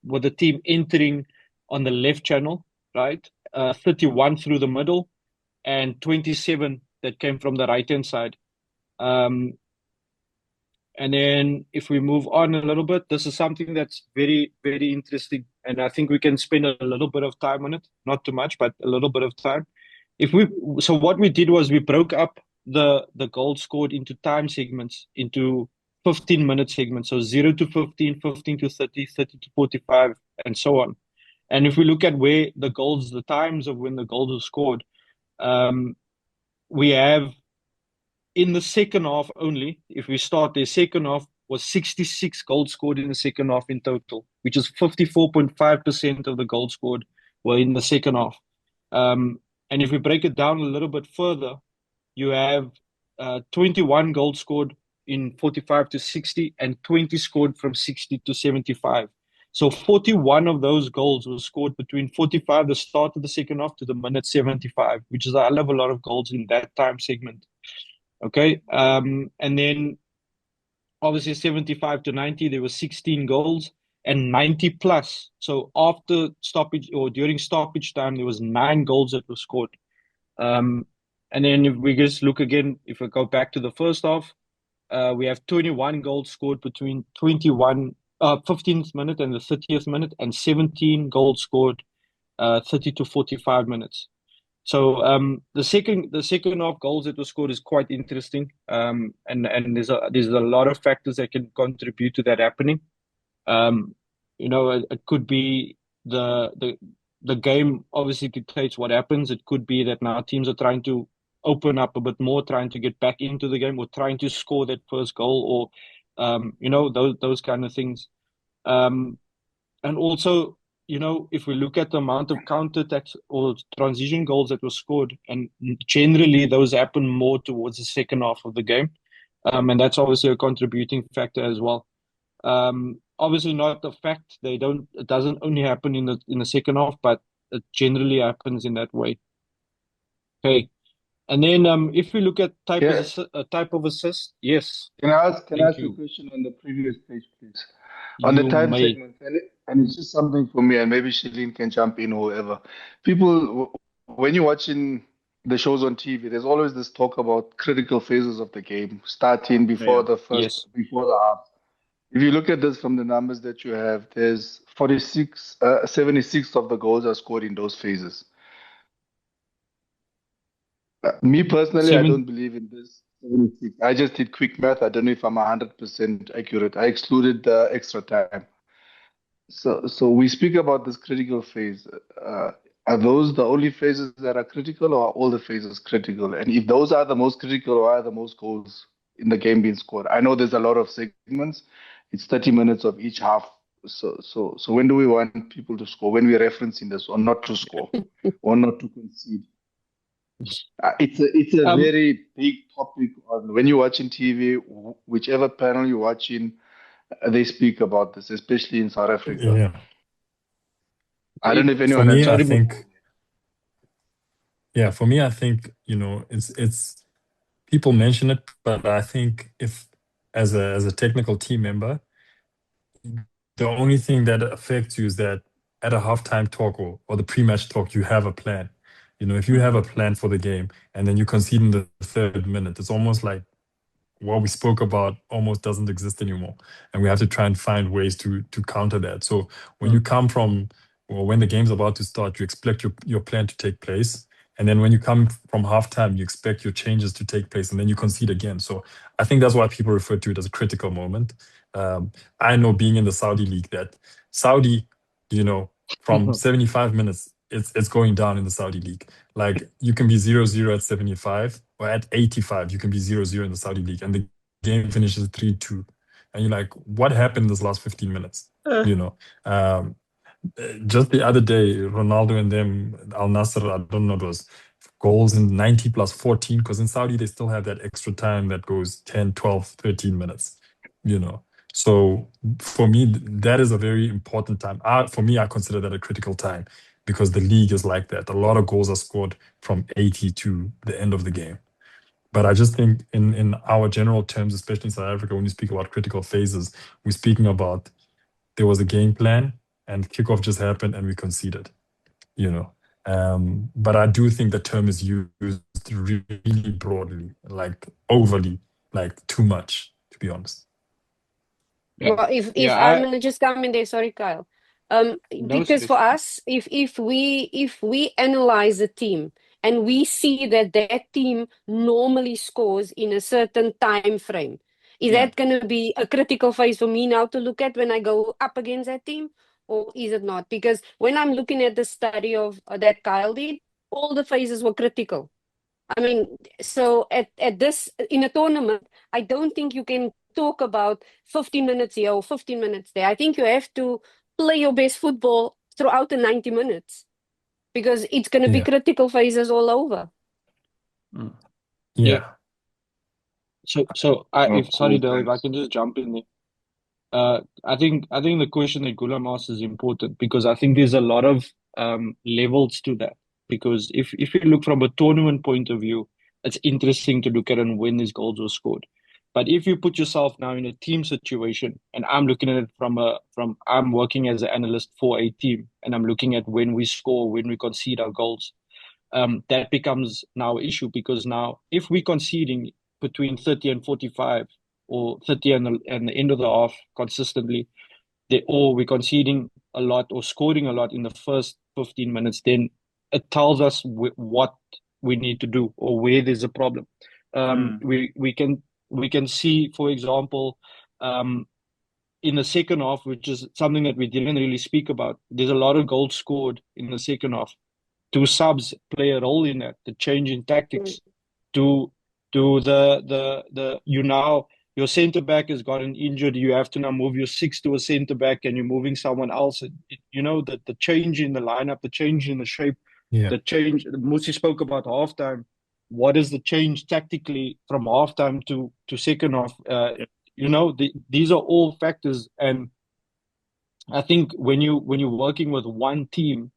with the team entering on the left channel, right? 31 through the middle, and 27 that came from the right-hand side. And then if we move on a little bit, this is something that's very, very interesting. And I think we can spend a little bit of time on it. Not too much, but a little bit of time. So what we did was we broke up the goals scored into time segments, into 15-minute segments. So 0 to 15, 15 to 30, 30 to 45, and so on. And if we look at where the times of when the goals were scored, we have in the second half only, if we start the second half, was 66 goals scored in the second half in total, which is 54.5% of the goals scored were in the second half. And if we break it down a little bit further, you have 21 goals scored in 45 to 60 and 20 scored from 60 to 75. So 41 of those goals were scored between 45, the start of the second half, to the minute 75, which is a hell of a lot of goals in that time segment. Okay. And then obviously 75 to 90, there were 16 goals, and 90 plus. So after stoppage or during stoppage time, there was 9 goals that were scored. And then if we just look again, if we go back to the first half, we have 21 goals scored between 15th minute and the 30th minute, and 17 goals scored 30 to 45 minutes. So the second half goals that were scored is quite interesting, and there's a lot of factors that can contribute to that happening. It could be the game obviously dictates what happens. It could be that now teams are trying to open up a bit more, trying to get back into the game, or trying to score that first goal, or those kind of things. And also, if we look at the amount of counter-attacks or transition goals that were scored, and generally those happen more towards the second half of the game, and that's obviously a contributing factor as well. Obviously not the fact it doesn't only happen in the second half, but it generally happens in that way. Okay. And then if we look at type of assist, yes. Can I ask you. a question on the previous page, please? On the time segment, and it's just something for me, and maybe Shalene can jump in or whoever. People, when you're watching the shows on TV, there's always this talk about critical phases of the game, starting before the half. If you look at this from the numbers that you have, there's 76 of the goals are scored in those phases. Me personally, I don't believe in this 76. I just did quick math. I don't know if I'm 100% accurate. I excluded the extra time. So we speak about this critical phase. Are those the only phases that are critical, or are all the phases critical? And if those are the most critical, why are the most goals in the game being scored? I know there's a lot of segments. It's 30 minutes of each half. So when do we want people to score? When we're referencing this, or not to score, or not to concede? It's a very big topic when you're watching TV, whichever panel you're watching, they speak about this, especially in South Africa. Yeah. I don't know if anyone. For me, I think it's people mention it, but I think if as a technical team member, the only thing that affects you is that at a halftime talk or the pre-match talk, you have a plan. If you have a plan for the game and then you concede in the 3rd minute, it's almost like what we spoke about almost doesn't exist anymore. And we have to try and find ways to counter that. So when you come from, or when the game's about to start, you expect your plan to take place. And then when you come from halftime, you expect your changes to take place, and then you concede again. So I think that's why people refer to it as a critical moment. I know, being in the Saudi league, that Saudi, from 75 minutes, it's going down in the Saudi league. Like, you can be 0-0 at 75, or at 85, you can be 0-0 in the Saudi league, and the game finishes 3-2. And you're like, what happened this last 15 minutes? Just the other day, Ronaldo and them, Al Nassr, I don't know, those goals in 90 plus 14, because in Saudi, they still have that extra time that goes 10, 12, 13 minutes, So for me, that is a very important time. For me, I consider that a critical time, because the league is like that. A lot of goals are scored from 80 to the end of the game. But I just think in our general terms, especially in South Africa, when you speak about critical phases, we're speaking about there was a game plan and kickoff just happened and we conceded, But I do think the term is used really broadly, like overly, like too much, to be honest. Well, if I'm gonna just come in there, sorry, Kyle. Because for us, if we analyze a team and we see that team normally scores in a certain time frame, is that gonna be a critical phase for me now to look at when I go up against that team? or is it not? Because when I'm looking at the study of that Kyle did, all the phases were critical. I mean, so at this in a tournament, I don't think you can talk about 15 minutes here or 15 minutes there. I think you have to play your best football throughout the 90 minutes because it's going to be Yeah. critical phases all over. Yeah. So Oh, if sorry, cool, Dale, if I thanks. can just jump in there. I think the question that Gulam asked is important because I think there's a lot of levels to that. Because if you look from a tournament point of view, it's interesting to look at and when these goals were scored. But if you put yourself now in a team situation, and I'm looking at it from I'm working as an analyst for a team, and I'm looking at when we score, when we concede our goals, that becomes now an issue because now if we're conceding between 30 and 45 or 30 and the end of the half consistently, or we're conceding a lot or scoring a lot in the first 15 minutes, then it tells us what we need to do or where there's a problem. We can see, for example, in the second half, which is something that we didn't really speak about. There's a lot of goals scored in the second half. Two subs play a role in that. The change in tactics. To you now your centre back has gotten injured. You have to now move your six to a centre back, and you're moving someone else. The change in the lineup, the change in the shape, Yeah. the change. Musi spoke about halftime. What is the change tactically from halftime to second half? These are all factors, and I think when you're working with one team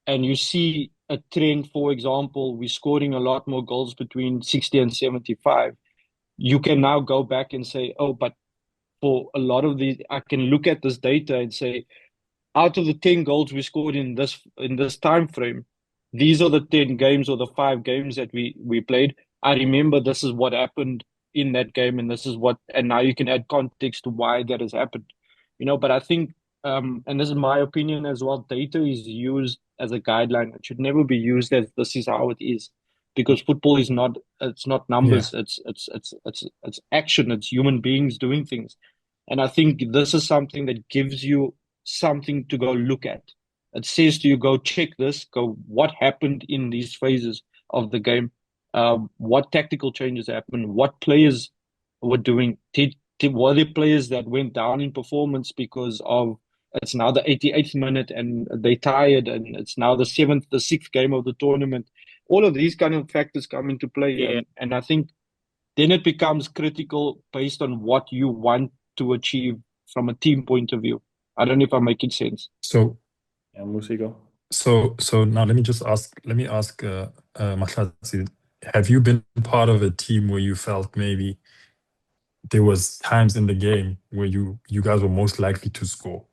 and you see a trend, for example, we're scoring a lot more goals between 60 and 75, you can now go back and say, oh, but for a lot of these, I can look at this data and say, out of the 10 goals we scored in this time frame, these are the 10 games or the 5 games that we played. I remember this is what happened in that game, and and now you can add context to why that has happened. But I think, and this is my opinion as well, data is used as a guideline. It should never be used as this is how it is, because football is not, it's not numbers, Yeah. it's action, it's human beings doing things. And I think this is something that gives you something to go look at. It says to you, go check this, go what happened in these phases of the game, what tactical changes happened, what players were doing. Were there players that went down in performance because of it's now the 88th minute and they tired, and it's now the sixth game of the tournament. All of these kind of factors come into play, Yeah. and I think then it becomes critical based on what you want to achieve from a team point of view. I don't know if I'm making sense. So Yeah, Musigo. so now let me ask Mahlatsi, have you been part of a team where you felt maybe there was times in the game where you guys were most likely to score?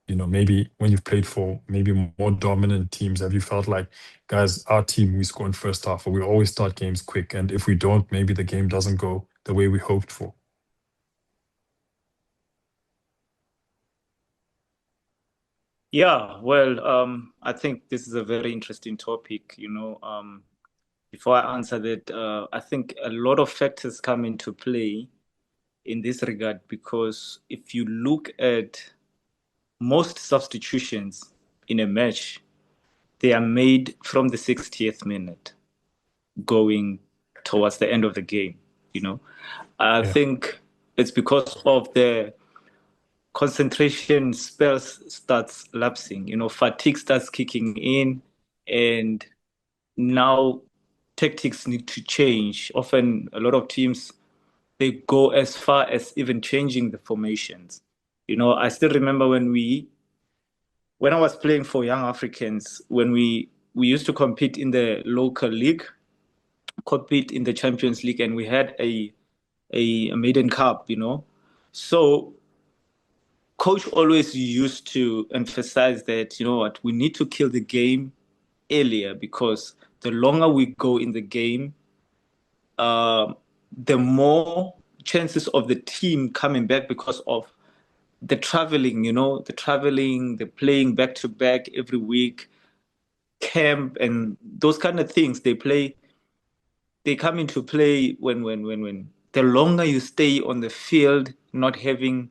Maybe when you've played for maybe more dominant teams, have you felt like, guys, our team, we score in first half, or we always start games quick, and if we don't, maybe the game doesn't go the way we hoped for? Yeah, well, I think this is a very interesting topic. Before I answer that, I think a lot of factors come into play in this regard, because if you look at most substitutions in a match, they are made from the 60th minute going towards the end of the game. I Yeah. think it's because of the concentration spells starts lapsing, fatigue starts kicking in, and now tactics need to change. Often a lot of teams, they go as far as even changing the formations. I still remember when I was playing for Young Africans, when we used to compete in the local league, compete in the Champions League, and we had a maiden cup. So coach always used to emphasize that, what, we need to kill the game earlier, because the longer we go in the game, the more chances of the team coming back because of the traveling, the playing back to back every week, camp, and those kind of things. They come into play when the longer you stay on the field, not having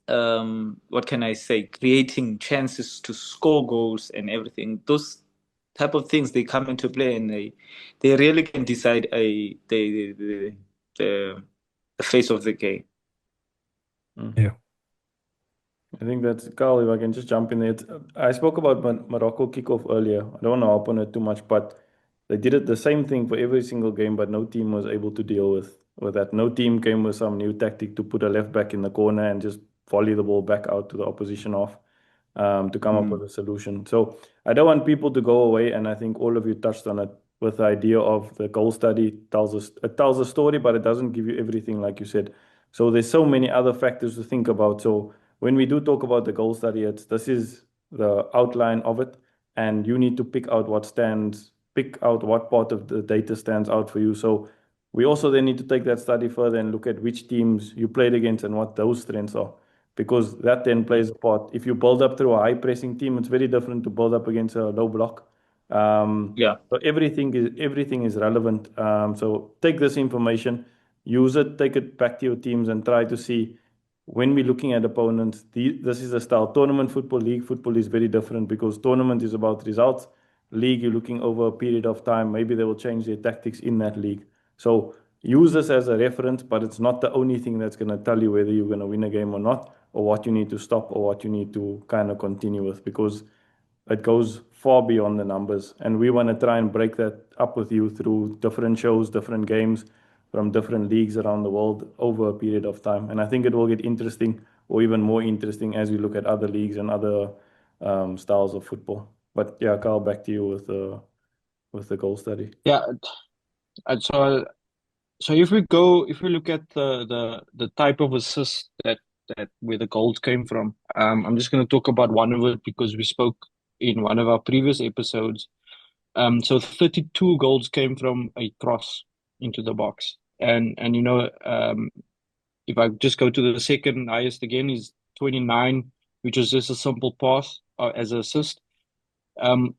what can I say, creating chances to score goals and everything. Those type of things, they come into play, and they really can decide the face of the game. Yeah. I think that's Carl. If I can just jump in there, I spoke about Morocco kickoff earlier. I don't want to harp on it too much, but they did it the same thing for every single game, but no team was able to deal with that. No team came with some new tactic to put a left back in the corner and just volley the ball back out to the opposition off, to come up with a solution. So I don't want people to go away, and I think all of you touched on it, with the idea of the goal study. It tells a story, but it doesn't give you everything, like you said. So there's so many other factors to think about. So when we do talk about the goal study, this is the outline of it, and you need to pick out what part of the data stands out for you. So we also then need to take that study further and look at which teams you played against and what those strengths are, because that then plays a part. If you build up through a high pressing team, it's very different to build up against a low block. So everything is relevant. So take this information, use it, take it back to your teams, and try to see, when we're looking at opponents, this is the style. Tournament football, league football is very different, because tournament is about results. League, you're looking over a period of time. Maybe they will change their tactics in that league. So use this as a reference, but it's not the only thing that's going to tell you whether you're going to win a game or not, or what you need to stop, or what you need to kind of continue with, because it goes far beyond the numbers. And we want to try and break that up with you through different shows, different games from different leagues around the world over a period of time. And I think it will get interesting, or even more interesting, as we look at other leagues and other styles of football. But yeah, Carl, back to you with the goal study. Yeah, and so if we look at the type of assist that where the goals came from, I'm just going to talk about one of it because we spoke in one of our previous episodes. So 32 goals came from a cross into the box, and if I just go to the second highest again, is 29, which was just a simple pass as an assist.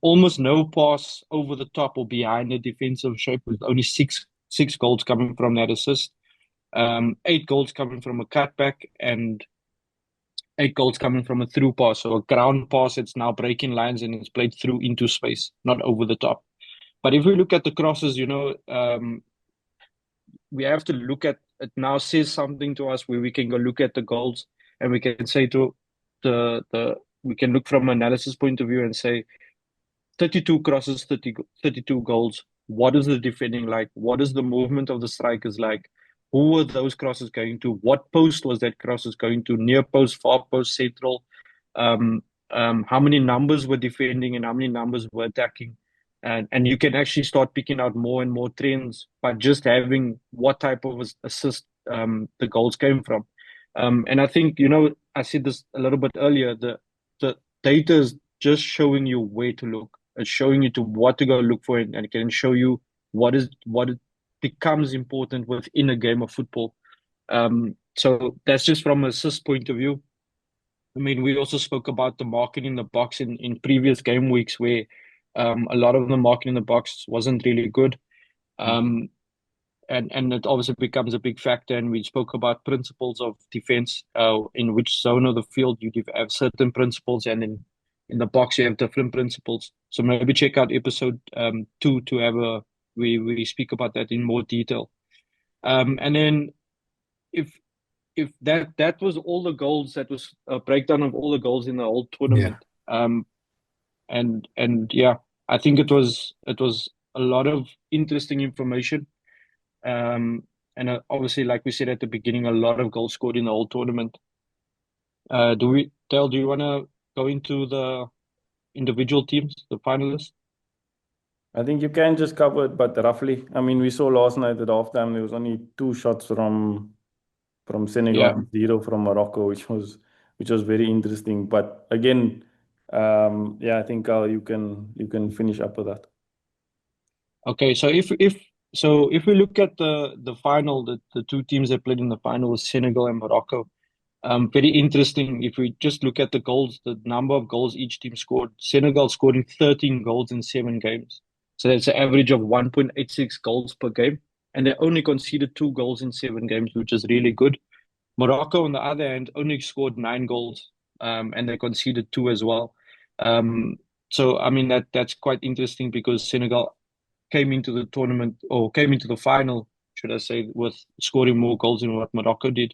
Almost no pass over the top or behind the defensive shape, with only six goals coming from that assist. 8 goals coming from a cutback, and 8 goals coming from a through pass. So a ground pass, it's now breaking lines and it's played through into space, not over the top. But if we look at the crosses, we have to look at it now, says something to us where we can go look at the goals, and we can say to we can look from an analysis point of view and say 32 crosses, 32 goals. What is the defending like? What is the movement of the strikers like? Who were those crosses going to? What post was that crosses going to? Near post, far post, central. How many numbers were defending and how many numbers were attacking? And you can actually start picking out more and more trends by just having what type of assist the goals came from. And I think, I said this a little bit earlier, the data is just showing you where to look. It's showing you to what to go look for, and it can show you what becomes important within a game of football. So that's just from an assist point of view. I mean, we also spoke about the marking in the box in previous game weeks, where a lot of the marking in the box wasn't really good. And it obviously becomes a big factor. And we spoke about principles of defense, in which zone of the field you have certain principles, and in the box you have different principles. So maybe check out episode 2 to have we speak about that in more detail. And then if that was all the goals, that was a breakdown of all the goals in the whole tournament. And yeah, I think it was a lot of interesting information. And obviously, like we said at the beginning, a lot of goals scored in the whole tournament. Do you want to go into the individual teams, the finalists? I think you can just cover it, but roughly. I mean, we saw last night at halftime there was only 2 shots from Senegal, 0 from Morocco, which was very interesting. But again, I think you can finish up with that. Okay, so if we look at the final, the 2 teams that played in the final was Senegal and Morocco. Very interesting. If we just look at the goals, the number of goals each team scored, Senegal scoring 13 goals in 7 games. So that's an average of 1.86 goals per game. And they only conceded 2 goals in 7 games, which is really good. Morocco, on the other hand, only scored 9 goals, and they conceded 2 as well. So I mean that's quite interesting because Senegal came into the tournament or came into the final, should I say, with scoring more goals than what Morocco did.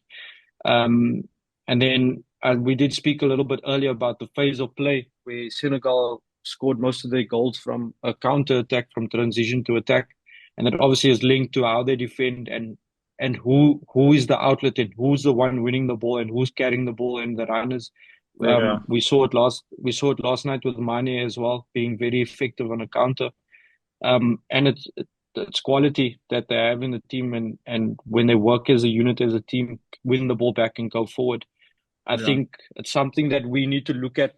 And then we did speak a little bit earlier about the phase of play where Senegal scored most of their goals from a counter attack, from transition to attack, and that obviously is linked to how they defend and who is the outlet and who's the one winning the ball and who's carrying the ball and the runners. Yeah. We saw it last night with Mane as well, being very effective on a counter. And it's quality that they have in the team, and when they work as a unit, as a team, win the ball back and go forward. I think it's something that we need to look at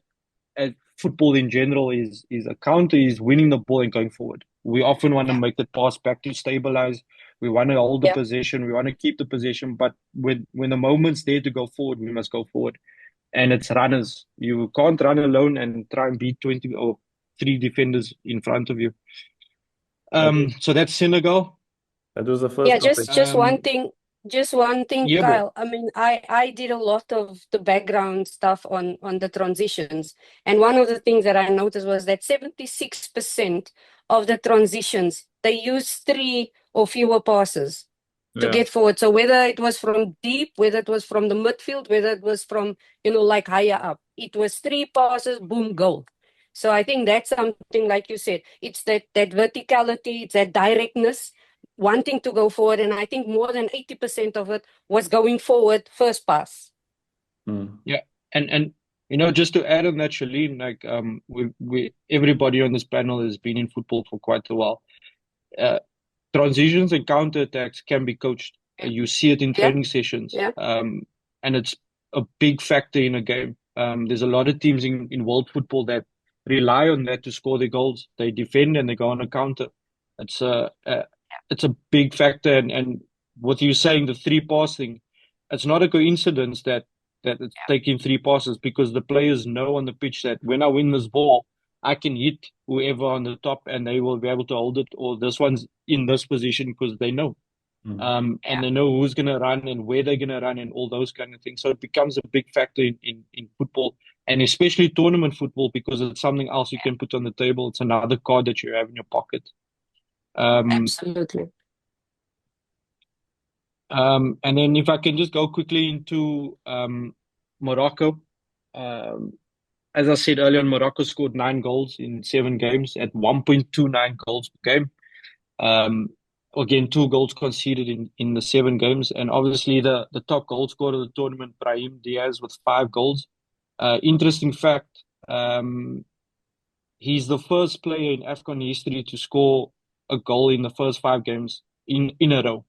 football in general is a counter is winning the ball and going forward. We often want to make the pass back to stabilize. We want to hold the possession. We want to keep the possession. But when the moment's there to go forward, we must go forward. And it's runners. You can't run alone and try and beat 20 or 3 defenders in front of you. So that's Senegal. That was the first Yeah, topic. just one thing. Just one thing, Yeah, Kyle. I mean, I did a lot of the background stuff on the transitions. And one of the things that I noticed was that 76% of the transitions, they use 3 or fewer passes to get forward. So whether it was from deep, whether it was from the midfield, whether it was from, like higher up, it was 3 passes, boom, goal. So I think that's something, like you said, it's that verticality, it's that directness, wanting to go forward. And I think more than 80% of it was going forward first pass. Yeah. And just to add on that, Shalene, like we everybody on this panel has been in football for quite a while. Transitions and counterattacks can be coached. You see it in training sessions. And it's a big factor in a game. There's a lot of teams in world football that rely on that to score their goals. They defend and they go on a counter. It's a big factor. And what you're saying, the 3 pass thing, it's not a coincidence that it's taking 3 passes, because the players know on the pitch that when I win this ball, I can hit whoever on the top and they will be able to hold it, or this one's in this position, because they know. And they know who's going to run and where they're going to run and all those kind of things. So it becomes a big factor in football, and especially tournament football, because it's something else you can put on the table. It's another card that you have in your pocket. Absolutely. And then if I can just go quickly into Morocco. As I said earlier, Morocco scored 9 goals in 7 games at 1.29 goals per game. Again, 2 goals conceded in the 7 games. And obviously the top goal scorer of the tournament, Brahim Diaz, with 5 goals. Interesting fact, he's the first player in AFCON history to score a goal in the first 5 games in a row.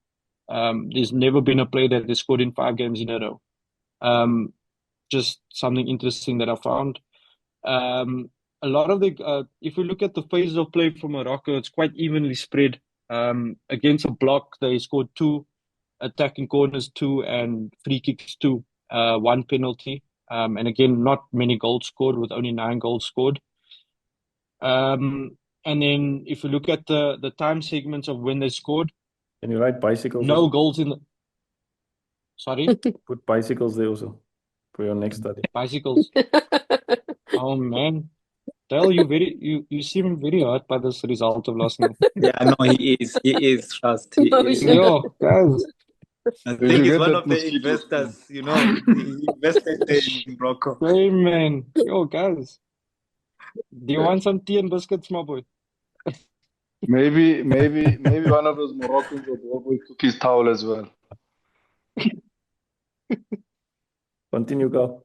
There's never been a player that has scored in 5 games in a row. Just something interesting that I found. A lot of if we look at the phases of play for Morocco, it's quite evenly spread. Against a block, they scored 2, attacking corners 2, and free kicks 2, 1 penalty. And again, not many goals scored, with only 9 goals scored. And then if we look at the time segments of when they scored, Can you write bicycles? No goals in the... Sorry? Put bicycles there also for your next study. Bicycles. Oh man. Tell you you seem very hurt by this result of last night. Yeah, no, he is, trust. He is. Yo, guys. I Did think you he's get one that of the mosquito? investors, he invested there in Morocco. Hey man. Yo, guys. Do you want some tea and biscuits, my boy? Maybe one of those Moroccans will probably took his towel as well. Continue, Carl.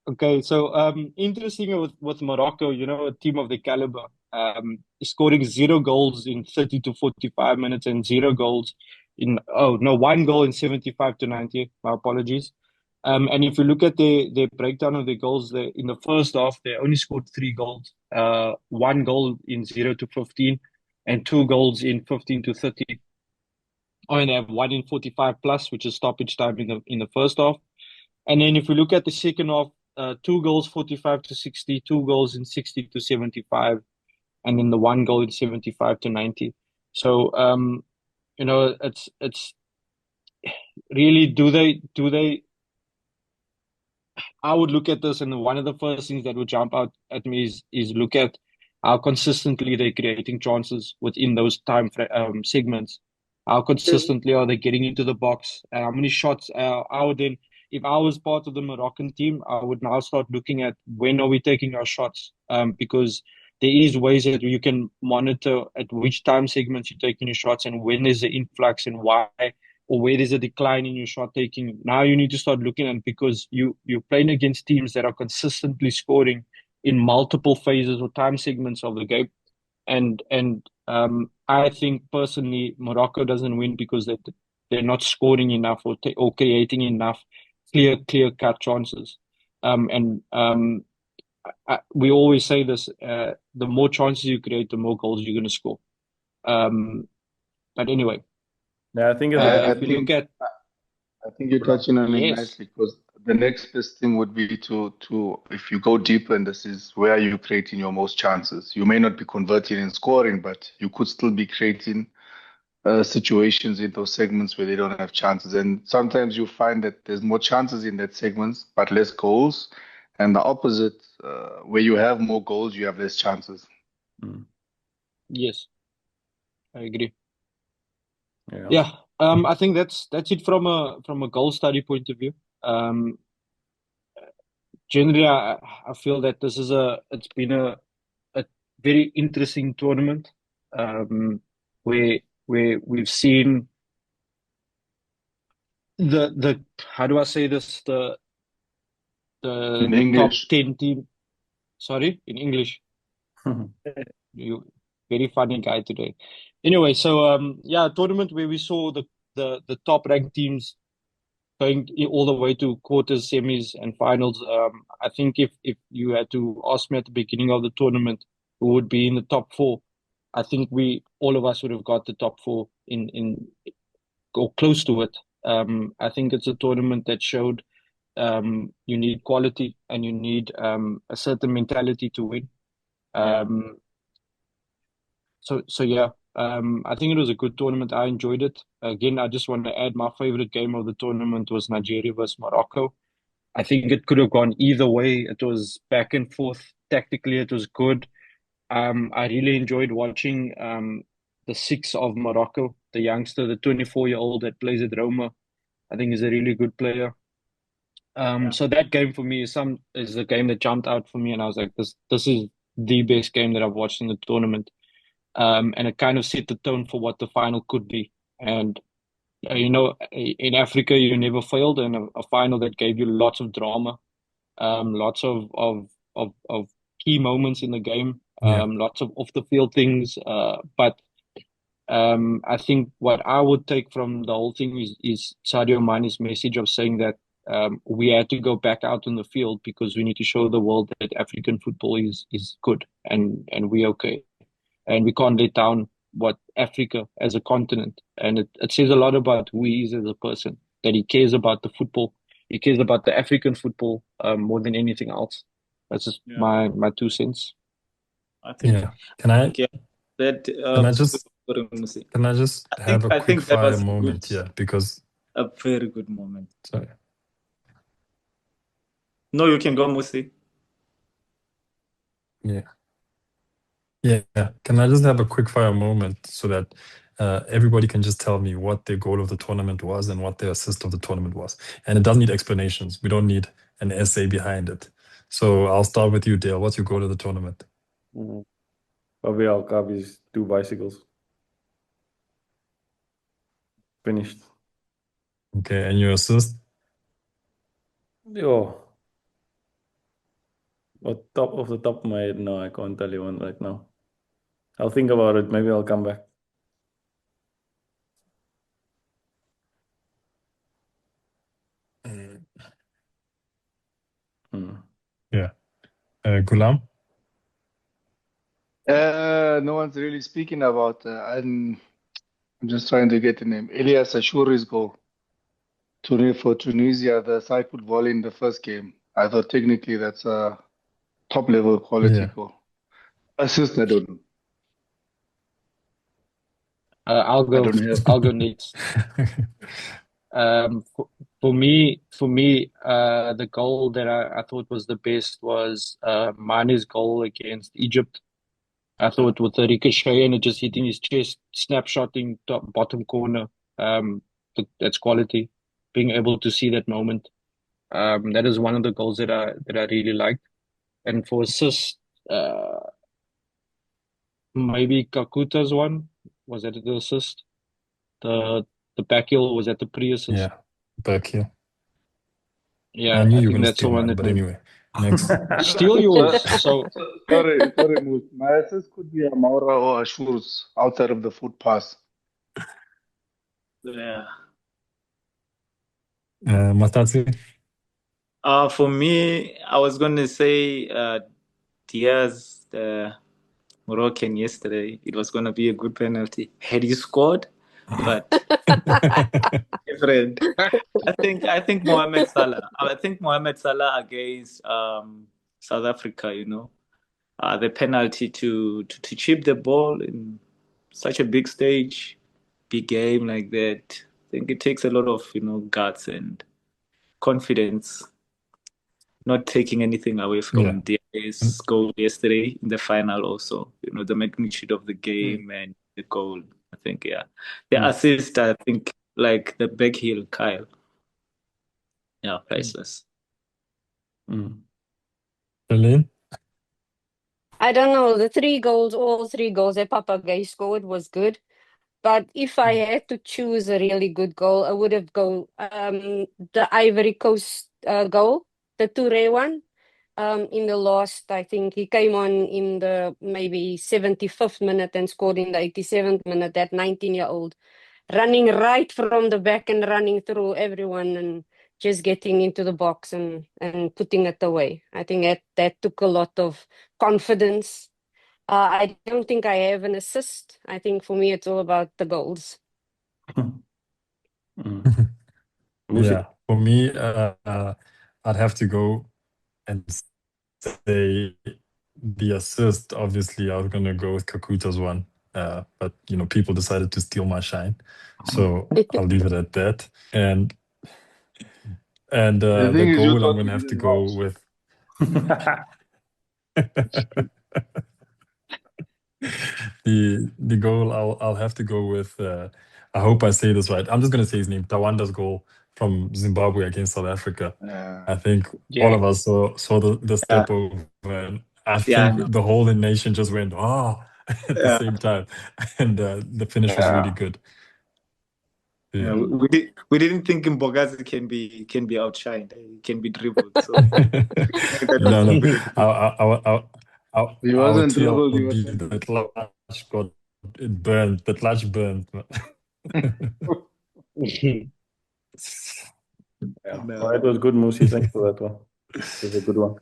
Okay, so interesting with Morocco, a team of the caliber, scoring 0 goals in 30 to 45 minutes and 0 goals 1 goal in 75 to 90. My apologies. And if you look at the breakdown of the goals, in the first half, they only scored 3 goals, 1 goal in 0 to 15, and 2 goals in 15 to 30. And they have 1 in 45 plus, which is stoppage time in the first half. And then if we look at the second half, 2 goals 45 to 60, 2 goals in 60 to 75, and then the 1 goal in 75 to 90. So it's really, do they? I would look at this, and one of the first things that would jump out at me is look at how consistently they're creating chances within those segments. How consistently are they getting into the box? How many shots? I would then, if I was part of the Moroccan team, I would now start looking at when are we taking our shots? Because there is ways that you can monitor at which time segments you're taking your shots and when there's an influx and why, or where there's a decline in your shot taking. Now you need to start looking at, because you're playing against teams that are consistently scoring in multiple phases or time segments of the game. And I think personally Morocco doesn't win because they're not scoring enough or creating enough clear cut chances. We always say this: the more chances you create, the more goals you're going to score. But anyway, Yeah, I think if you look at I think you're touching on it yes, nicely, because the next best thing would be to if you go deeper, and this is where you're creating your most chances. You may not be converting and scoring, but you could still be creating situations in those segments where they don't have chances. And sometimes you find that there's more chances in that segments, but less goals. And the opposite, where you have more goals, you have less chances. yes, I agree. yeah. Yeah, I think that's it from a goal study point of view. Generally, I feel that it's been a very interesting tournament, where we've seen the how do I say this, In the top English, 10 team. Sorry, in English. You very funny guy today. Anyway, so yeah, a tournament where we saw the top ranked teams going all the way to quarters, semis, and finals. I think if you had to ask me at the beginning of the tournament who would be in the top four, I think all of us would have got the top four in or close to it. I think it's a tournament that showed you need quality and you need a certain mentality to win. So yeah, I think it was a good tournament. I enjoyed it. Again, I just want to add my favorite game of the tournament was Nigeria versus Morocco. I think it could have gone either way. It was back and forth. Tactically, it was good. I really enjoyed watching the six of Morocco, the youngster, the 24-year-old that plays at Roma. I think he's a really good player. So that game for me is the game that jumped out for me, and I was like, this is the best game that I've watched in the tournament. And it kind of set the tone for what the final could be. And in Africa, you never failed in a final that gave you lots of drama, lots of key moments in the game, lots of off the field things. But I think what I would take from the whole thing is Sadio Mane's message of saying that we had to go back out in the field because we need to show the world that African football is good and we're okay. And we can't let down what Africa as a continent. And it says a lot about who he is as a person, that he cares about the football. He cares about the African football more than anything else. That's just my 2 cents. I think. Yeah. Can I that can I just can I just have a quick fire moment here, because a very good moment. Sorry. No, you can go, Musi. Yeah. Can I just have a quick fire moment so that everybody can just tell me what their goal of the tournament was and what their assist of the tournament was? And it doesn't need explanations. We don't need an essay behind it. So I'll start with you, Dale. What's your goal of the tournament? Probably Alkabi's 2 bicycles. Finished. Okay, and your assist? Yo. What top of my head? No, I can't tell you one right now. I'll think about it. Maybe I'll come back. Yeah. Gulam? no one's really speaking about. I'm just trying to get the name. Elias Ashuri's goal. For Tunisia, the side put volley in the first game. I thought technically that's a top level quality goal. Assist, I don't know. I'll go next. For me, the goal that I thought was the best was Mane's goal against Egypt. I thought with the ricochet and it just hitting his chest, snapshotting top bottom corner, that's quality. Being able to see that moment, that is one of the goals that I really liked. And for assist, maybe Kakuta's one was that the assist. The back heel was that the pre-assist. Yeah, back here. Yeah, I knew I you were think going to that's the steal one mine, that but made anyway, next. steal yours. So Sorry, Moose. My assist could be a Maura or a Shurs outside of the foot pass. Yeah. Matatsi? For me, I was going to say Diaz, the Moroccan yesterday. It was going to be a good penalty had he scored, but different. I think Mohamed Salah. I think Mohamed Salah against South Africa. The penalty to chip the ball in such a big stage, big game like that. I think it takes a lot of guts and confidence. Not taking anything away Yeah. from Diaz's goal yesterday in the final. Also, the magnitude of the game and the goal. I think the assist. I think like the back heel Kyle. Yeah, priceless. Elaine? I don't know. All three goals that Papagay scored was good. But if I had to choose a really good goal, I would have go the Ivory Coast goal, the Toure one. In the last, I think he came on in the maybe 75th minute and scored in the 87th minute. That 19-year-old running right from the back and running through everyone and just getting into the box and putting it away. I think that took a lot of confidence. I don't think I have an assist. I think for me, it's all about the goals. Yeah, for me, I'd have to go and say the assist. Obviously, I was going to go with Kakuta's one, but people decided to steal my shine, so I'll leave it at that. And The the thing is, you goal I'm thought going we to have to didn't go watch. with. The goal I'll have to go with. I hope I say this right. I'm just gonna say his name. Tawanda's goal from Zimbabwe against South Africa. I think all of us saw the step over. And I think the whole nation just went at the same time, and the finish was really good. Yeah, Yeah. we didn't think Mbogazi can be outshined. He can be dribbled. So No. He Our wasn't dribbled, he was TLB, simple. the clutch got it burned. The clutch burned. Oh, it was good, Musi. Thanks for that one. It was a good one.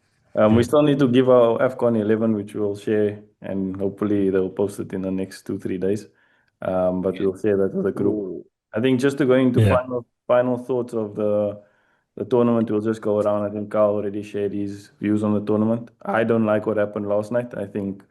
We still need to give our AFCON 11, which we'll share, and hopefully they'll post it in the next 2-3 days. But we'll share that with the group. I think just to go into final thoughts of the tournament, we'll just go around. I think Carl already shared his views on the tournament. I don't like what happened last night. I think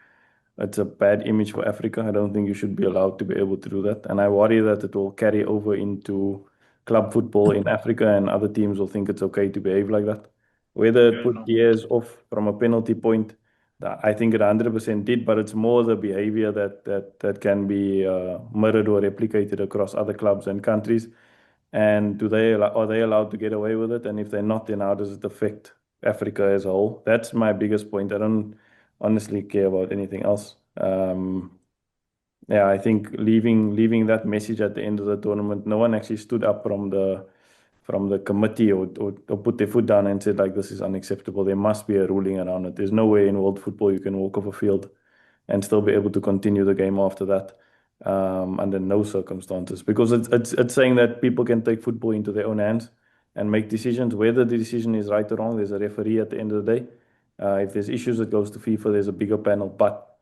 it's a bad image for Africa. I don't think you should be allowed to be able to do that. And I worry that it will carry over into club football in Africa and other teams will think it's okay to behave like that. Whether it put Diaz off from a penalty point, I think it 100% did, but it's more the behavior that can be mirrored or replicated across other clubs and countries. And are they allowed to get away with it? And if they're not, then how does it affect Africa as a whole? That's my biggest point. I don't honestly care about anything else. I think leaving that message at the end of the tournament, no one actually stood up from the committee or put their foot down and said like this is unacceptable. There must be a ruling around it. There's no way in world football you can walk off a field and still be able to continue the game after that under no circumstances, because it's saying that people can take football into their own hands and make decisions. Whether the decision is right or wrong, there's a referee at the end of the day. If there's issues, it goes to FIFA. There's a bigger panel, but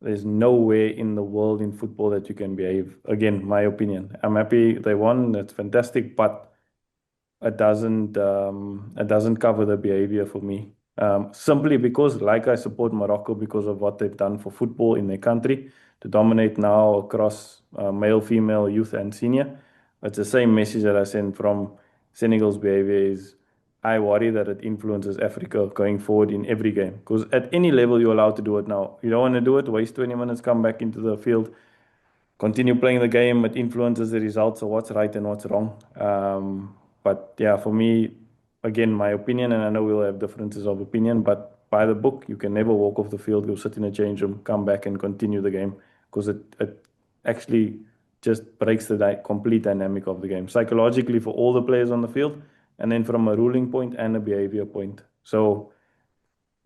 there's nowhere in the world in football that you can behave. Again, my opinion. I'm happy they won. That's fantastic, but it doesn't cover the behavior for me. Simply because, like, I support Morocco because of what they've done for football in their country to dominate now across male, female, youth, and senior. it's the same message that I sent from Senegal's behavior is I worry that it influences Africa going forward in every game. Because at any level, you're allowed to do it now. You don't want to do it, waste 20 minutes, come back into the field, continue playing the game. It influences the results of what's right and what's wrong. But yeah, for me, again, my opinion, and I know we'll have differences of opinion, but by the book, you can never walk off the field, go sit in a change room, come back and continue the game because it actually just breaks the complete dynamic of the game psychologically for all the players on the field, and then from a ruling point and a behavior point. So,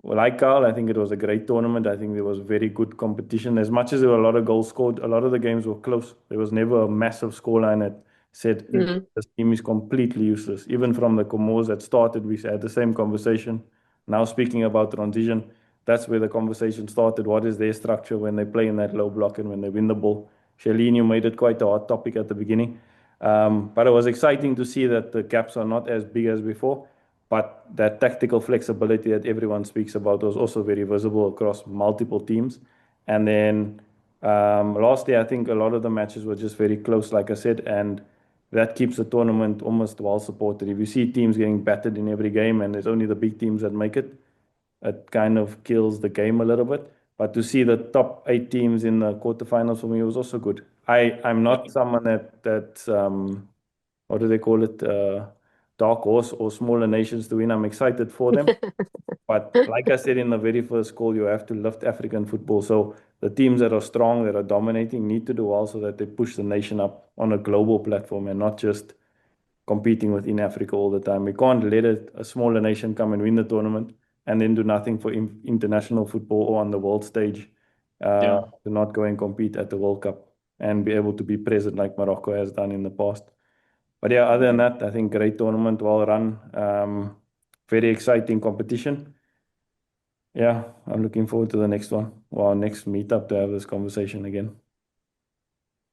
well, like Carl, I think it was a great tournament. I think there was very good competition. As much as there were a lot of goals scored, a lot of the games were close. There was never a massive scoreline that said this team is completely useless. Even from the Comores that started, we had the same conversation. Now speaking about transition, that's where the conversation started. What is their structure when they play in that low block and when they win the ball? Shailene, you made it quite a hot topic at the beginning. But it was exciting to see that the gaps are not as big as before. But that tactical flexibility that everyone speaks about was also very visible across multiple teams. And then last year, I think a lot of the matches were just very close, like I said, and that keeps the tournament almost well supported. If you see teams getting battered in every game and there's only the big teams that make it, it kind of kills the game a little bit. But to see the top 8 teams in the quarterfinals for me was also good. I'm not someone that what do they call it? Dark horse or smaller nations to win. I'm excited for them. But like I said in the very first call, you have to lift African football. So the teams that are strong, that are dominating, need to do well so that they push the nation up on a global platform and not just competing within Africa all the time. We can't let a smaller nation come and win the tournament and then do nothing for international football or on the world stage to not go and compete at the World Cup and be able to be present like Morocco has done in the past. But yeah, other than that, I think great tournament, well run, very exciting competition. Yeah, I'm looking forward to the next one or our next meetup to have this conversation again.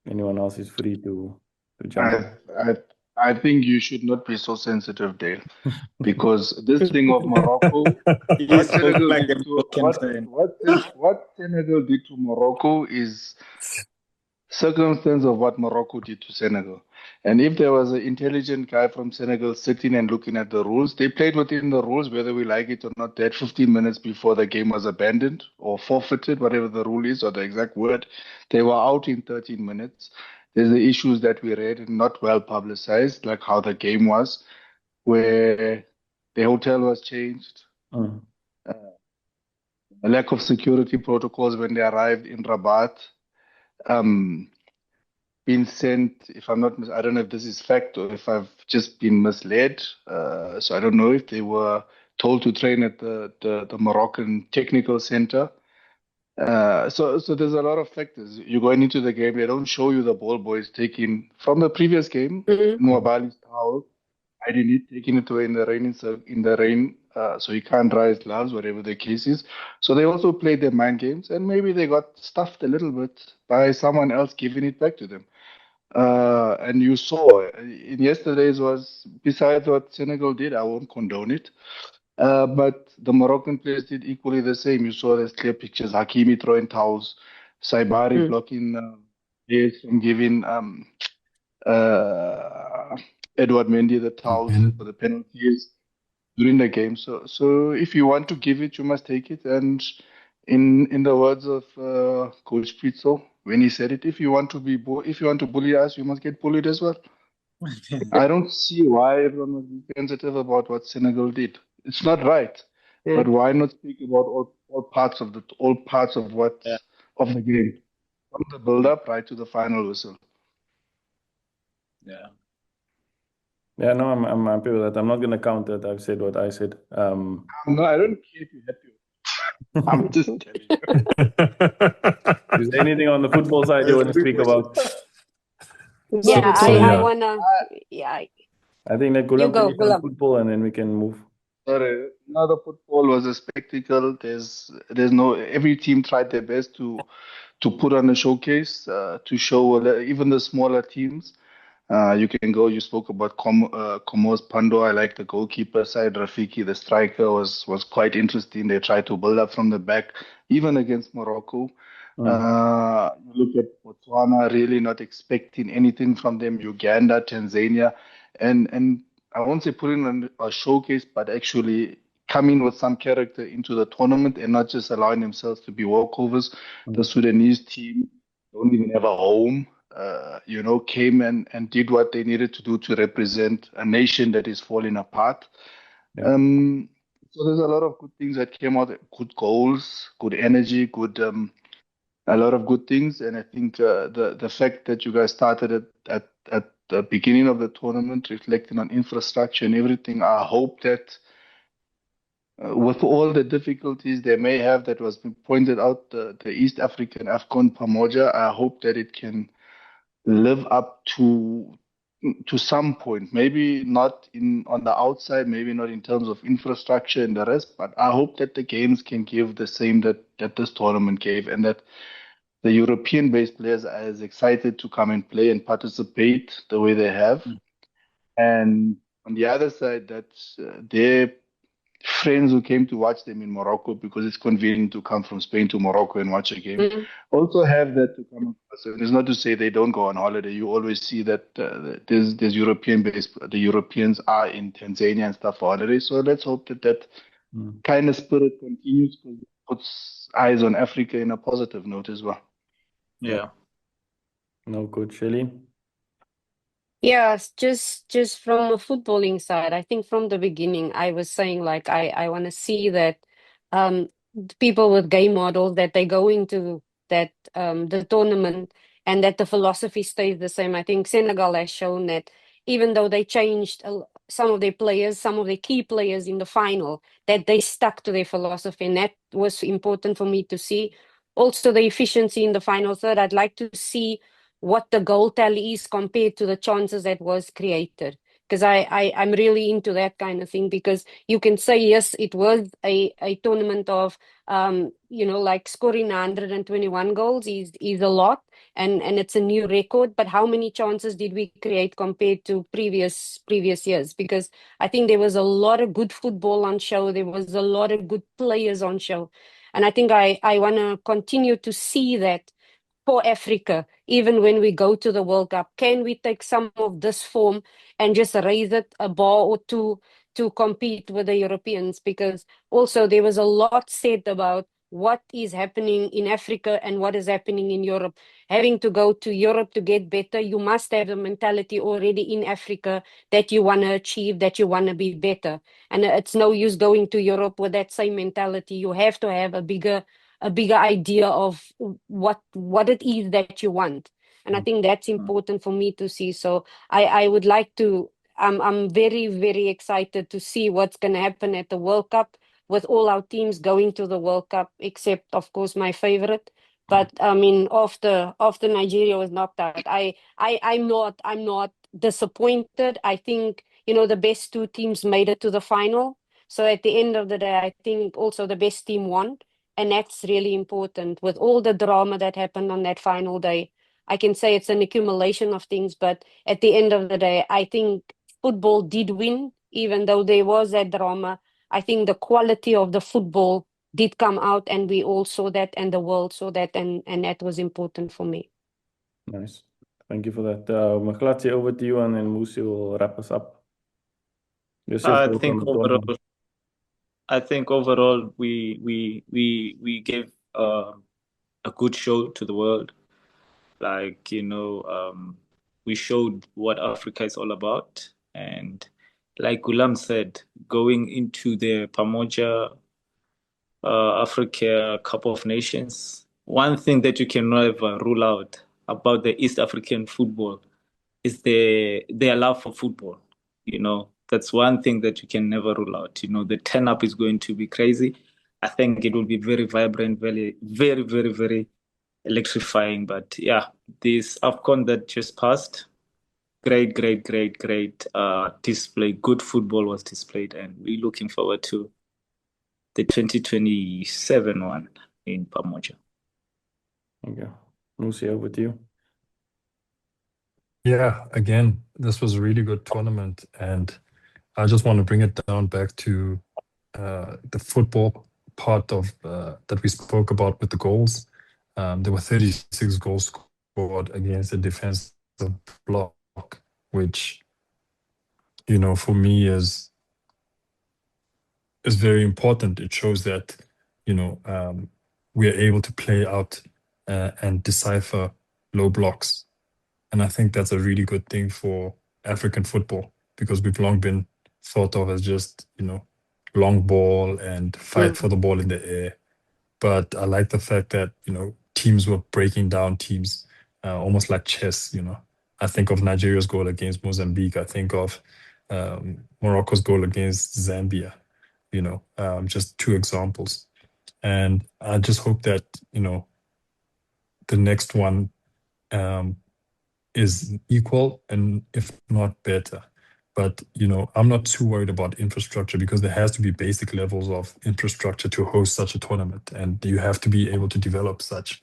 Anyone else is free to jump in. I think you should not be so sensitive, Dale, because this thing of Morocco, what Senegal did to what Senegal did to Morocco is circumstance of what Morocco did to Senegal. And if there was an intelligent guy from Senegal sitting and looking at the rules, they played within the rules, whether we like it or not. That 15 minutes before the game was abandoned or forfeited, whatever the rule is or the exact word, they were out in 13 minutes. There's the issues that we read and not well publicized, like how the game was, where the hotel was changed, a lack of security protocols when they arrived in Rabat. Been sent, if I'm not, I don't know if this is fact or if I've just been misled. So I don't know if they were told to train at the Moroccan Technical Center. So there's a lot of factors. You're going into the game, they don't show you the ball boys taking from the previous game, Nwabali's towel, hiding it, taking it away in the rain, so he can't dry his gloves, whatever the case is. So they also played their mind games, and maybe they got stuffed a little bit by someone else giving it back to them. And you saw in yesterday's was, besides what Senegal did, I won't condone it. But the Moroccan players did equally the same. You saw there's clear pictures. Hakimi throwing towels, Saibari blocking players from giving Edward Mendy the towels for the penalties during the game. So if you want to give it, you must take it. And in the words of Coach Pizzo, when he said it, if you want to bully us, you must get bullied as well. I don't see why everyone must be sensitive about what Senegal did. It's not right. But why not speak about all parts of the game, from the build up right to the final whistle? Yeah, no, I'm happy with that. I'm not going to count that. I've said what I said. No, I don't care if you're happy. I'm just telling you. Is there anything on the football side you want to speak about? Yeah, I wanna. I think that Gulam can finish on football and then we can move. Sorry, no, the football was a spectacle. There's no, every team tried their best to put on a showcase to show even the smaller teams. You can go. You spoke about Komos Pando. I like the goalkeeper side. Rafiki, the striker, was quite interesting. They tried to build up from the back, even against Morocco. You look at Botswana, really not expecting anything from them. Uganda, Tanzania, and I won't say putting on a showcase, but actually coming with some character into the tournament and not just allowing themselves to be walkovers. The Sudanese team don't even have a home. Came and did what they needed to do to represent a nation that is falling apart. Yeah. So there's a lot of good things that came out, good goals, good energy, a lot of good things. And I think the fact that you guys started at the beginning of the tournament, reflecting on infrastructure and everything, I hope that with all the difficulties they may have that was pointed out, the East African AFCON Pamoja, I hope that it can live up to some point, maybe not on the outside, maybe not in terms of infrastructure and the rest, but I hope that the games can give the same that this tournament gave, and that the European-based players are as excited to come and play and participate the way they have. And on the other side, that their friends who came to watch them in Morocco, because it's convenient to come from Spain to Morocco and watch a game, also have that to come across. And it's not to say they don't go on holiday. You always see that there's European-based, the Europeans are in Tanzania and stuff for holiday. So let's hope that kind of spirit continues, because it puts eyes on Africa in a positive note as well. Yeah. No, good, Shelly. Yes, just from a footballing side, I think from the beginning I was saying like I want to see that people with game models, that they go into that the tournament and that the philosophy stays the same. I think Senegal has shown that even though they changed some of their players, some of their key players in the final, that they stuck to their philosophy, and that was important for me to see. Also the efficiency in the final third, I'd like to see what the goal tally is compared to the chances that was created. Because I'm really into that kind of thing, because you can say, yes, it was a tournament of, like scoring 121 goals is a lot, and it's a new record. But how many chances did we create compared to previous years? Because I think there was a lot of good football on show. There was a lot of good players on show. And I think I want to continue to see that for Africa, even when we go to the World Cup. Can we take some of this form and just raise it a bar or two to compete with the Europeans? Because also there was a lot said about what is happening in Africa and what is happening in Europe. Having to go to Europe to get better, you must have the mentality already in Africa that you want to achieve, that you want to be better. And it's no use going to Europe with that same mentality. You have to have a bigger idea of what it is that you want. And I think that's important for me to see. So I would like to, I'm very, very excited to see what's going to happen at the World Cup with all our teams going to the World Cup, except of course my favorite. But I mean, after Nigeria was knocked out, I'm not disappointed. I think, the best two teams made it to the final. So at the end of the day, I think also the best team won. And that's really important. With all the drama that happened on that final day, I can say it's an accumulation of things, but at the end of the day, I think football did win, even though there was that drama. I think the quality of the football did come out, and we all saw that, and the world saw that, and that was important for me. Nice. Thank you for that. Maklatsi, over to you, and then Musi will wrap us up. I think overall we gave a good show to the world. Like, we showed what Africa is all about. And like Gulam said, going into the Pamoja Africa Cup of Nations, one thing that you can never rule out about the East African football is their love for football. That's one thing that you can never rule out. The turn up is going to be crazy. I think it will be very vibrant, very, very, very, very electrifying. But yeah, this AFCON that just passed, great display. Good football was displayed, and we're looking forward to the 2027 one in Pamoja. Okay. Musi, over to you. Yeah, again, this was a really good tournament, and I just want to bring it down back to the football part of that we spoke about with the goals. there were 36 goals scored against a defensive block, which, for me is very important. It shows that, we are able to play out and decipher low blocks. And I think that's a really good thing for African football, because we've long been thought of as just, long ball and fight for the ball in the air. But I like the fact that, teams were breaking down teams almost like chess. I think of Nigeria's goal against Mozambique. I think of Morocco's goal against Zambia, just two examples. And I just hope that, the next one is equal, and if not better. But I'm not too worried about infrastructure, because there has to be basic levels of infrastructure to host such a tournament, and you have to be able to develop such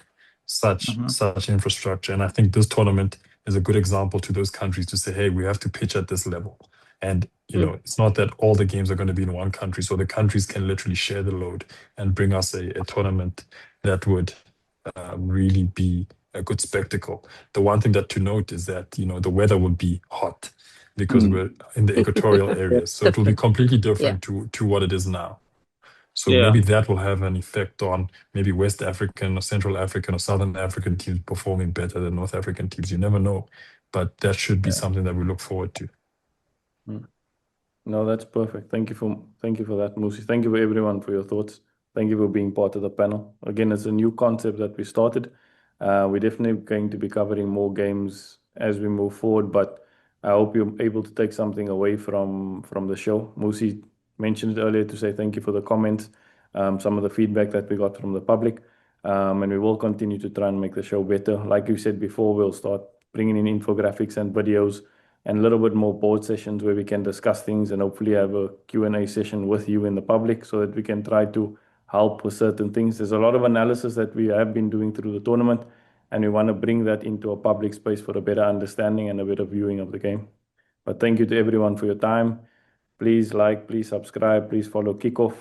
infrastructure. And I think this tournament is a good example to those countries to say, hey, we have to pitch at this level. And it's not that all the games are going to be in one country, so the countries can literally share the load and bring us a tournament that would really be a good spectacle. The one thing that to note is that the weather will be hot, because we're in the equatorial areas, so it will be completely different to what it is now. So maybe that will have an effect on maybe West African or Central African or Southern African teams performing better than North African teams. You never know, but that should be something that we look forward to. No, that's perfect. Thank you for that, Musi. Thank you for everyone for your thoughts. Thank you for being part of the panel. Again, it's a new concept that we started. We're definitely going to be covering more games as we move forward, but I hope you're able to take something away from the show. Musi mentioned it earlier to say thank you for the comments, some of the feedback that we got from the public, and we will continue to try and make the show better. Like you said before, we'll start bringing in infographics and videos and a little bit more board sessions where we can discuss things and hopefully have a Q&A session with you in the public, so that we can try to help with certain things. There's a lot of analysis that we have been doing through the tournament, and we want to bring that into a public space for a better understanding and a better viewing of the game. But thank you to everyone for your time. Please like, please subscribe, please follow Kickoff.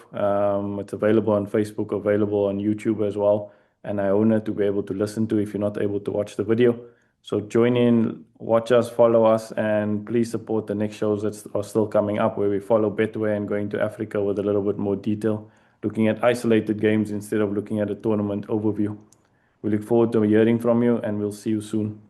It's available on Facebook, available on YouTube as well. And I own it to be able to listen to if you're not able to watch the video. So join in, watch us, follow us, and please support the next shows that are still coming up, where we follow Betway and going to Africa with a little bit more detail, looking at isolated games instead of looking at a tournament overview. We look forward to hearing from you, and we'll see you soon.